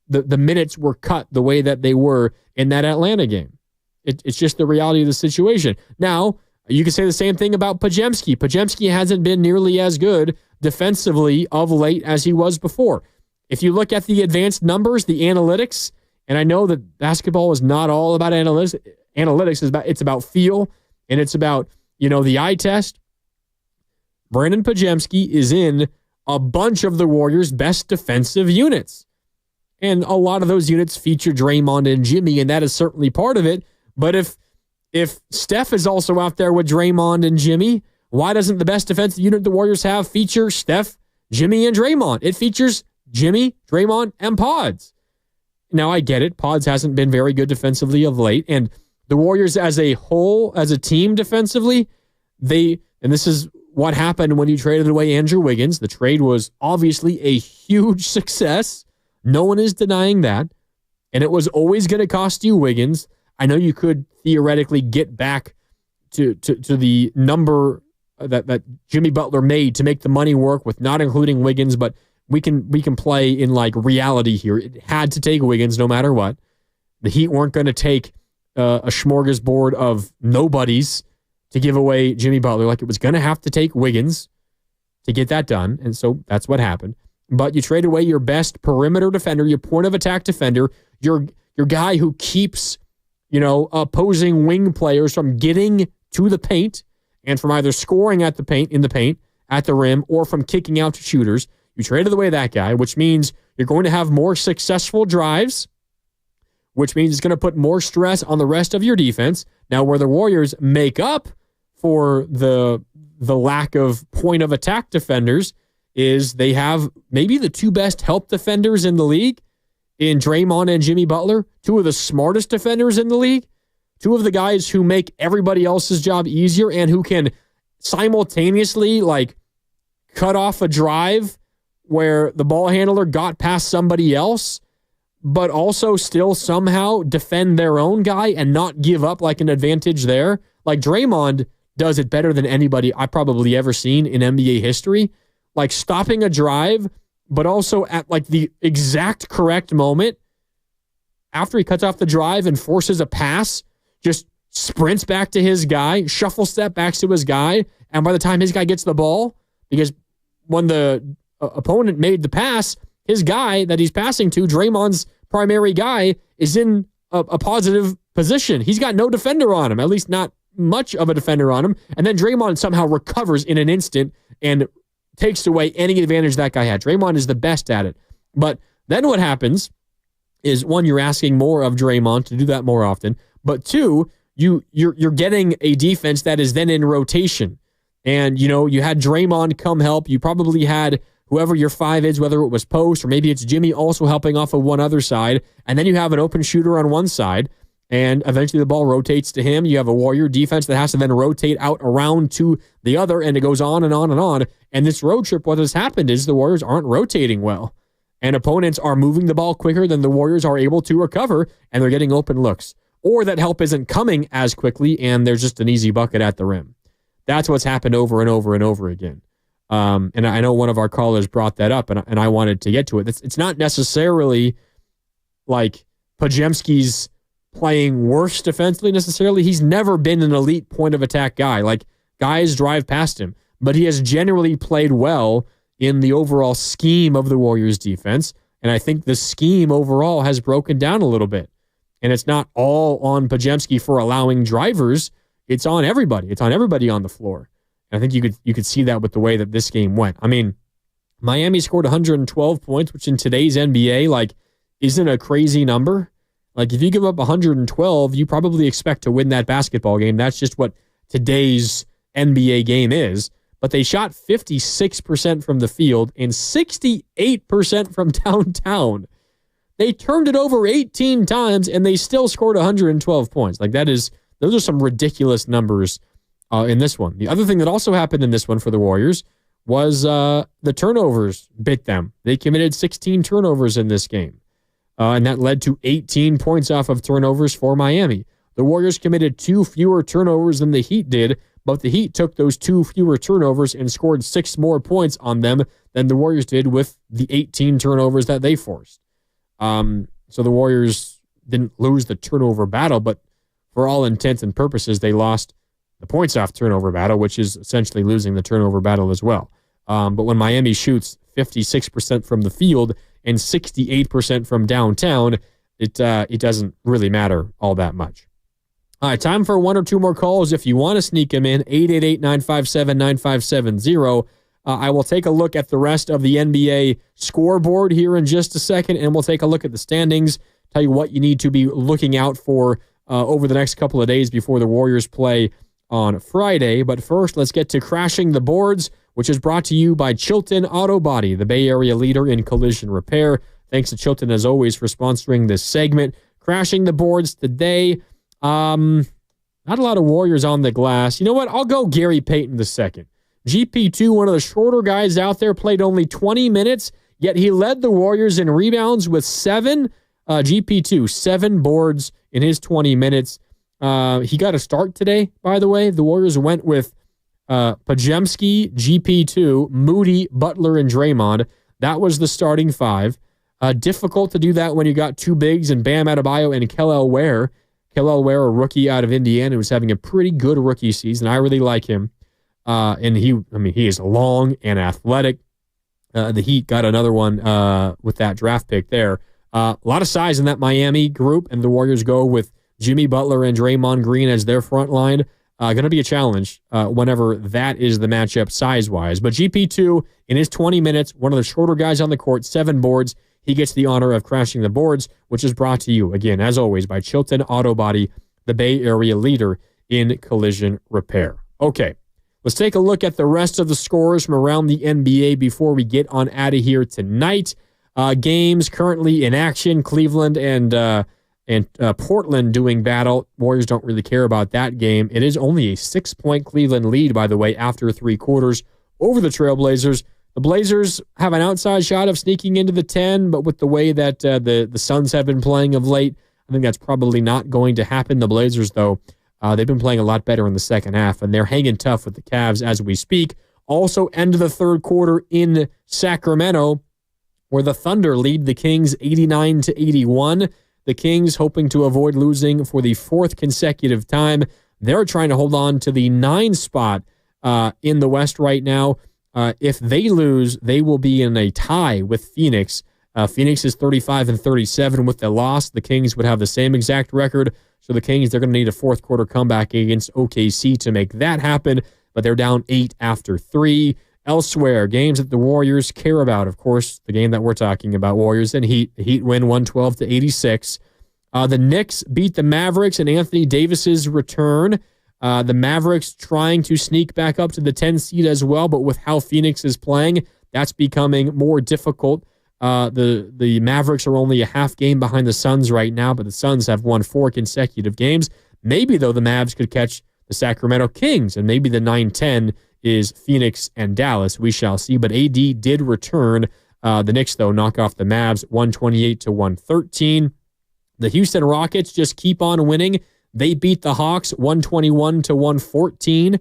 the minutes were cut the way that they were in that Atlanta game. It's just the reality of the situation. Now, you can say the same thing about Podziemski. Podziemski hasn't been nearly as good defensively of late as he was before. If you look at the advanced numbers, the analytics, and I know that basketball is not all about analytics. It's about feel, and it's about the eye test. Brandon Podziemski is in a bunch of the Warriors' best defensive units. And a lot of those units feature Draymond and Jimmy, and that is certainly part of it. But if Steph is also out there with Draymond and Jimmy, why doesn't the best defensive unit the Warriors have feature Steph, Jimmy, and Draymond? It features Jimmy, Draymond, and Pods. Now, I get it. Pods hasn't been very good defensively of late, and the Warriors as a whole, as a team defensively, and this is what happened when you traded away Andrew Wiggins. The trade was obviously a huge success. No one is denying that. And it was always going to cost you Wiggins. I know you could theoretically get back to the number that Jimmy Butler made to make the money work with not including Wiggins, but we can play in like reality here. It had to take Wiggins no matter what. The Heat weren't going to take a smorgasbord of nobodies to give away Jimmy Butler. Like, it was going to have to take Wiggins to get that done, and so that's what happened. But you trade away your best perimeter defender, your point of attack defender, your guy who keeps opposing wing players from getting to the paint and from either scoring at the paint, at the rim, or from kicking out to shooters. You traded away that guy, which means you're going to have more successful drives, which means it's going to put more stress on the rest of your defense. Now, where the Warriors make up for the lack of point of attack defenders is they have maybe the two best help defenders in the league in Draymond and Jimmy Butler, two of the smartest defenders in the league, two of the guys who make everybody else's job easier and who can simultaneously cut off a drive where the ball handler got past somebody else, but also still somehow defend their own guy and not give up an advantage there. Like, Draymond does it better than anybody I've probably ever seen in NBA history. Stopping a drive, but also at the exact correct moment after he cuts off the drive and forces a pass, just sprints back to his guy, shuffle step back to his guy, and by the time his guy gets the ball, because when the opponent made the pass, his guy that he's passing to, Draymond's primary guy, is in a positive position. He's got no defender on him, at least not much of a defender on him, and then Draymond somehow recovers in an instant and takes away any advantage that guy had. Draymond is the best at it. But then what happens is, one, you're asking more of Draymond to do that more often, but two, you're getting a defense that is then in rotation. And, you had Draymond come help. You probably had whoever your five is, whether it was post or maybe it's Jimmy also helping off of one other side. And then you have an open shooter on one side. and eventually the ball rotates to him. You have a Warrior defense that has to then rotate out around to the other, and it goes on and on and on. And this road trip, what has happened is the Warriors aren't rotating well, and opponents are moving the ball quicker than the Warriors are able to recover, and they're getting open looks. Or that help isn't coming as quickly, and there's just an easy bucket at the rim. That's what's happened over and over and over again. And I know one of our callers brought that up, and I wanted to get to it. It's not necessarily like Podziemski's playing worse defensively necessarily. He's never been an elite point of attack guy. Like, guys drive past him. But he has generally played well in the overall scheme of the Warriors defense. And I think the scheme overall has broken down a little bit. And it's not all on Podziemski for allowing drivers. It's on everybody. It's on everybody on the floor. And I think you could see that with the way that this game went. I mean, Miami scored 112 points, which in today's NBA, like, isn't a crazy number. Like, if you give up 112, you probably expect to win that basketball game. That's just what today's NBA game is. But they shot 56% from the field and 68% from downtown. They turned it over 18 times, and they still scored 112 points. Like, those are some ridiculous numbers in this one. The other thing that also happened in this one for the Warriors was the turnovers bit them. They committed 16 turnovers in this game. And that led to 18 points off of turnovers for Miami. The Warriors committed 2 fewer turnovers than the Heat did, but the Heat took those 2 fewer turnovers and scored 6 more points on them than the Warriors did with the 18 turnovers that they forced. So the Warriors didn't lose the turnover battle, but for all intents and purposes, they lost the points off turnover battle, which is essentially losing the turnover battle as well. But when Miami shoots 56% from the field and 68% from downtown, it doesn't really matter all that much. All right, time for 1 or 2 more calls. If you want to sneak them in, 888-957-9570. I will take a look at the rest of the NBA scoreboard here in just a second, and we'll take a look at the standings, tell you what you need to be looking out for over the next couple of days before the Warriors play on Friday. But first, let's get to Crashing the Boards, which is brought to you by Chilton Auto Body, the Bay Area leader in collision repair. Thanks to Chilton, as always, for sponsoring this segment. Crashing the Boards today. Not a lot of Warriors on the glass. You know what? I'll go Gary Payton the second. GP2, one of the shorter guys out there, played only 20 minutes, yet he led the Warriors in rebounds with 7. GP2, 7 boards in his 20 minutes. He got a start today, by the way. The Warriors went with Podziemski, GP2, Moody, Butler, and Draymond. That was the starting 5. Difficult to do that when you got 2 bigs and Bam Adebayo and Kel'el Ware. Kel'el Ware, a rookie out of Indiana, who's having a pretty good rookie season. I really like him. And he is long and athletic. The Heat got another one with that draft pick there. A lot of size in that Miami group, and the Warriors go with Jimmy Butler and Draymond Green as their front line. Going to be a challenge whenever that is the matchup size-wise. But GP2, in his 20 minutes, one of the shorter guys on the court, 7 boards. He gets the honor of crashing the boards, which is brought to you, again, as always, by Chilton Auto Body, the Bay Area leader in collision repair. Okay, let's take a look at the rest of the scores from around the NBA before we get on out of here tonight. Games currently in action, Cleveland and Portland doing battle. Warriors don't really care about that game. It is only a 6-point Cleveland lead, by the way, after 3 quarters over the Trailblazers. The Blazers have an outside shot of sneaking into the 10, but with the way that the Suns have been playing of late, I think that's probably not going to happen. The Blazers, though, they've been playing a lot better in the second half, and they're hanging tough with the Cavs as we speak. Also, end of the third quarter in Sacramento, where the Thunder lead the Kings 89-81. The Kings, hoping to avoid losing for the 4th consecutive time. They're trying to hold on to the 9 spot in the West right now. If they lose, they will be in a tie with Phoenix. Phoenix is 35-37 with the loss. The Kings would have the same exact record. So the Kings, they're going to need a 4th quarter comeback against OKC to make that happen. But they're down 8 after 3. Elsewhere, games that the Warriors care about, of course, the game that we're talking about, Warriors and Heat. The Heat win 112-86. The Knicks beat the Mavericks in Anthony Davis's return. The Mavericks trying to sneak back up to the 10 seed as well, but with how Phoenix is playing, that's becoming more difficult. The Mavericks are only a half game behind the Suns right now, but the Suns have won 4 consecutive games. Maybe, though, the Mavs could catch the Sacramento Kings, and maybe the 9-10 is Phoenix and Dallas. We shall see. But AD did return. The Knicks, though, knock off the Mavs 128-113. The Houston Rockets just keep on winning. They beat the Hawks 121-114.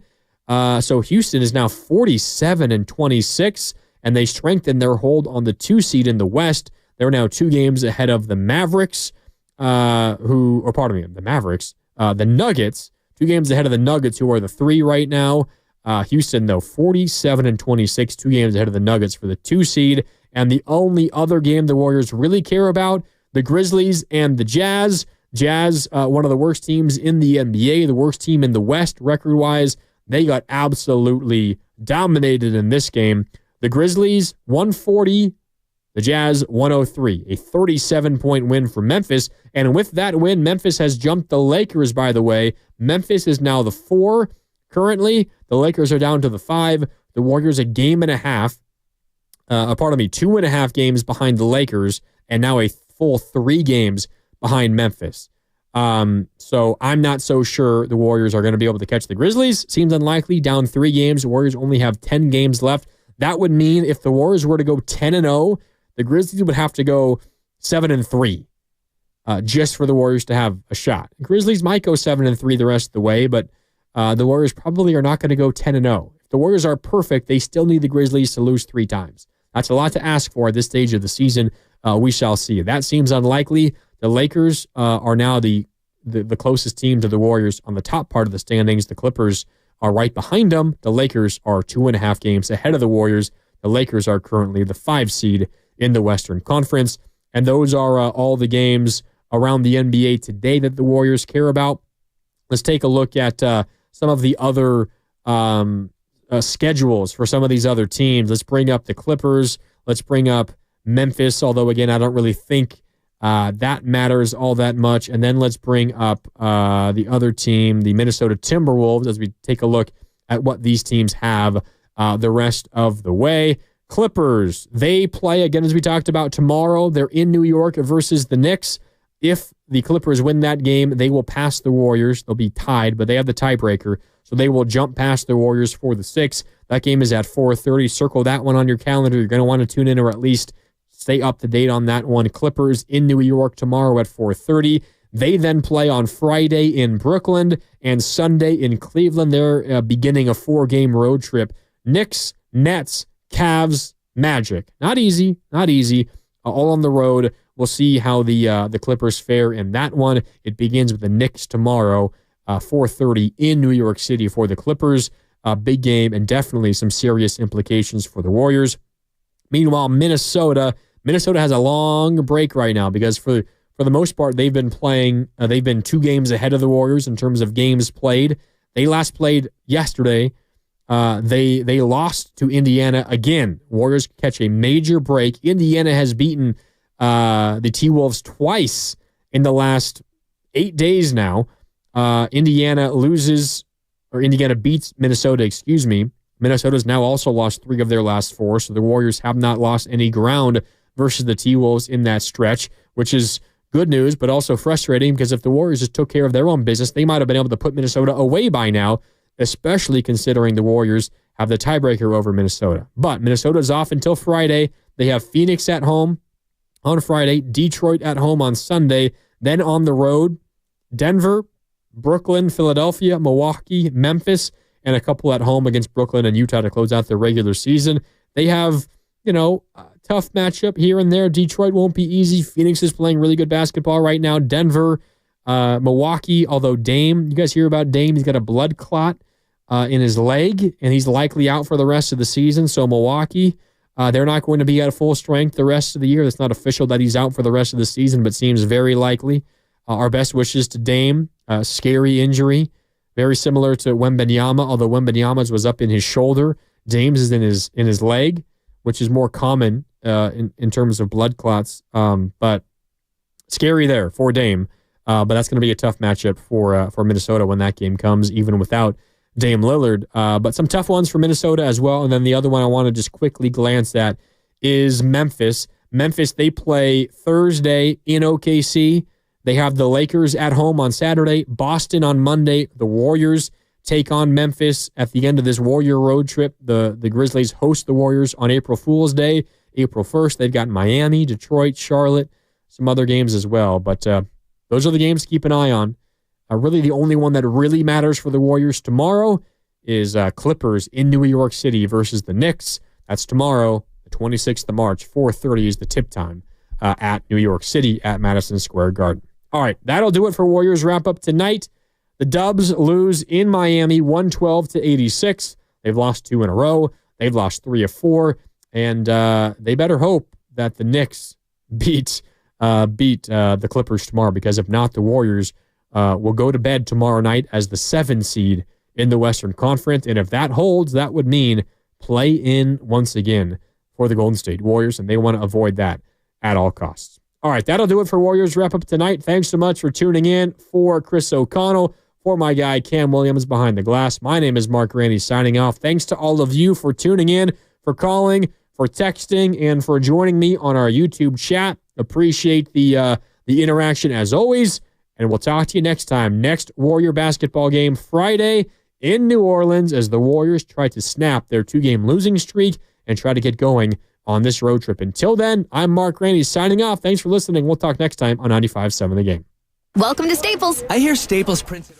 So Houston is now 47-26, and they strengthen their hold on the 2 seed in the West. They're now 2 games ahead of the Mavericks, the Mavericks. The Nuggets, 2 games ahead of the Nuggets, who are the 3 right now. Houston, though, 47-26, 2 games ahead of the Nuggets for the 2 seed. And the only other game the Warriors really care about, the Grizzlies and the Jazz. Jazz, one of the worst teams in the NBA, the worst team in the West record-wise. They got absolutely dominated in this game. The Grizzlies, 140. The Jazz, 103. A 37-point win for Memphis. And with that win, Memphis has jumped the Lakers, by the way. Memphis is now the 4. Currently, the Lakers are down to the 5. The Warriors a game and a half. 2.5 games behind the Lakers, and now a full 3 games behind Memphis. So I'm not so sure the Warriors are going to be able to catch the Grizzlies. Seems unlikely. Down 3 games. The Warriors only have 10 games left. That would mean if the Warriors were to go 10-0, the Grizzlies would have to go 7-3 just for the Warriors to have a shot. The Grizzlies might go 7-3 the rest of the way, but the Warriors probably are not going to go 10-0. If the Warriors are perfect, they still need the Grizzlies to lose 3 times. That's a lot to ask for at this stage of the season. We shall see. That seems unlikely. The Lakers are now the closest team to the Warriors on the top part of the standings. The Clippers are right behind them. The Lakers are 2.5 games ahead of the Warriors. The Lakers are currently the 5 seed in the Western Conference. And those are all the games around the NBA today that the Warriors care about. Let's take a look at some of the other schedules for some of these other teams. Let's bring up the Clippers. Let's bring up Memphis, although, again, I don't really think that matters all that much. And then let's bring up the other team, the Minnesota Timberwolves, as we take a look at what these teams have the rest of the way. Clippers, they play, again, as we talked about, tomorrow. They're in New York versus the Knicks. If the Clippers win that game, they will pass the Warriors. They'll be tied, but they have the tiebreaker, so they will jump past the Warriors for the 6. That game is at 4:30. Circle that one on your calendar. You're going to want to tune in or at least stay up to date on that one. Clippers in New York tomorrow at 4:30. They then play on Friday in Brooklyn and Sunday in Cleveland. They're beginning a 4-game road trip. Knicks, Nets, Cavs, Magic. Not easy. All on the road. We'll see how the Clippers fare in that one. It begins with the Knicks tomorrow, 4:30 in New York City for the Clippers. Big game and definitely some serious implications for the Warriors. Meanwhile, Minnesota has a long break right now because for the most part they've been playing. They've been 2 games ahead of the Warriors in terms of games played. They last played yesterday. They lost to Indiana again. Warriors catch a major break. Indiana has beaten the T-Wolves twice in the last 8 days now. Indiana beats Minnesota, Minnesota's now also lost 3 of their last 4, so the Warriors have not lost any ground versus the T-Wolves in that stretch, which is good news, but also frustrating because if the Warriors just took care of their own business, they might have been able to put Minnesota away by now, especially considering the Warriors have the tiebreaker over Minnesota. But Minnesota's off until Friday. They have Phoenix at home on Friday, Detroit at home on Sunday, then on the road, Denver, Brooklyn, Philadelphia, Milwaukee, Memphis, and a couple at home against Brooklyn and Utah to close out their regular season. They have, a tough matchup here and there. Detroit won't be easy. Phoenix is playing really good basketball right now. Denver, Milwaukee, although Dame, you guys hear about Dame? He's got a blood clot in his leg, and he's likely out for the rest of the season. So Milwaukee, they're not going to be at full strength the rest of the year. It's not official that he's out for the rest of the season, but seems very likely. Our best wishes to Dame. Scary injury, very similar to Wembanyama, although Wembanyama's was up in his shoulder. Dame's is in his leg, which is more common in terms of blood clots. But scary there for Dame. But that's going to be a tough matchup for Minnesota when that game comes, even without Dame Lillard. But some tough ones for Minnesota as well. And then the other one I want to just quickly glance at is Memphis. Memphis, they play Thursday in OKC. They have the Lakers at home on Saturday, Boston on Monday. The Warriors take on Memphis at the end of this Warrior road trip. The Grizzlies host the Warriors on April Fool's Day, April 1st. They've got Miami, Detroit, Charlotte, some other games as well. But those are the games to keep an eye on. Really, the only one that really matters for the Warriors tomorrow is Clippers in New York City versus the Knicks. That's tomorrow, the 26th of March, 4:30 is the tip time at New York City at Madison Square Garden. All right, that'll do it for Warriors wrap-up tonight. The Dubs lose in Miami 112-86. They've lost 2 in a row. They've lost 3 of 4. And they better hope that the Knicks beat the Clippers tomorrow, because if not, the Warriors will go to bed tomorrow night as the 7 seed in the Western Conference. And if that holds, that would mean play-in once again for the Golden State Warriors, and they want to avoid that at all costs. All right, that'll do it for Warriors wrap-up tonight. Thanks so much for tuning in. For Chris O'Connell, for my guy Cam Williams behind the glass, my name is Mark Randy signing off. Thanks to all of you for tuning in, for calling, for texting, and for joining me on our YouTube chat. Appreciate the interaction as always, and we'll talk to you next time. Next Warrior basketball game Friday in New Orleans as the Warriors try to snap their 2-game losing streak and try to get going on this road trip. Until then, I'm Mark Randy signing off. Thanks for listening. We'll talk next time on 95.7 The Game. Welcome to Staples. I hear Staples prints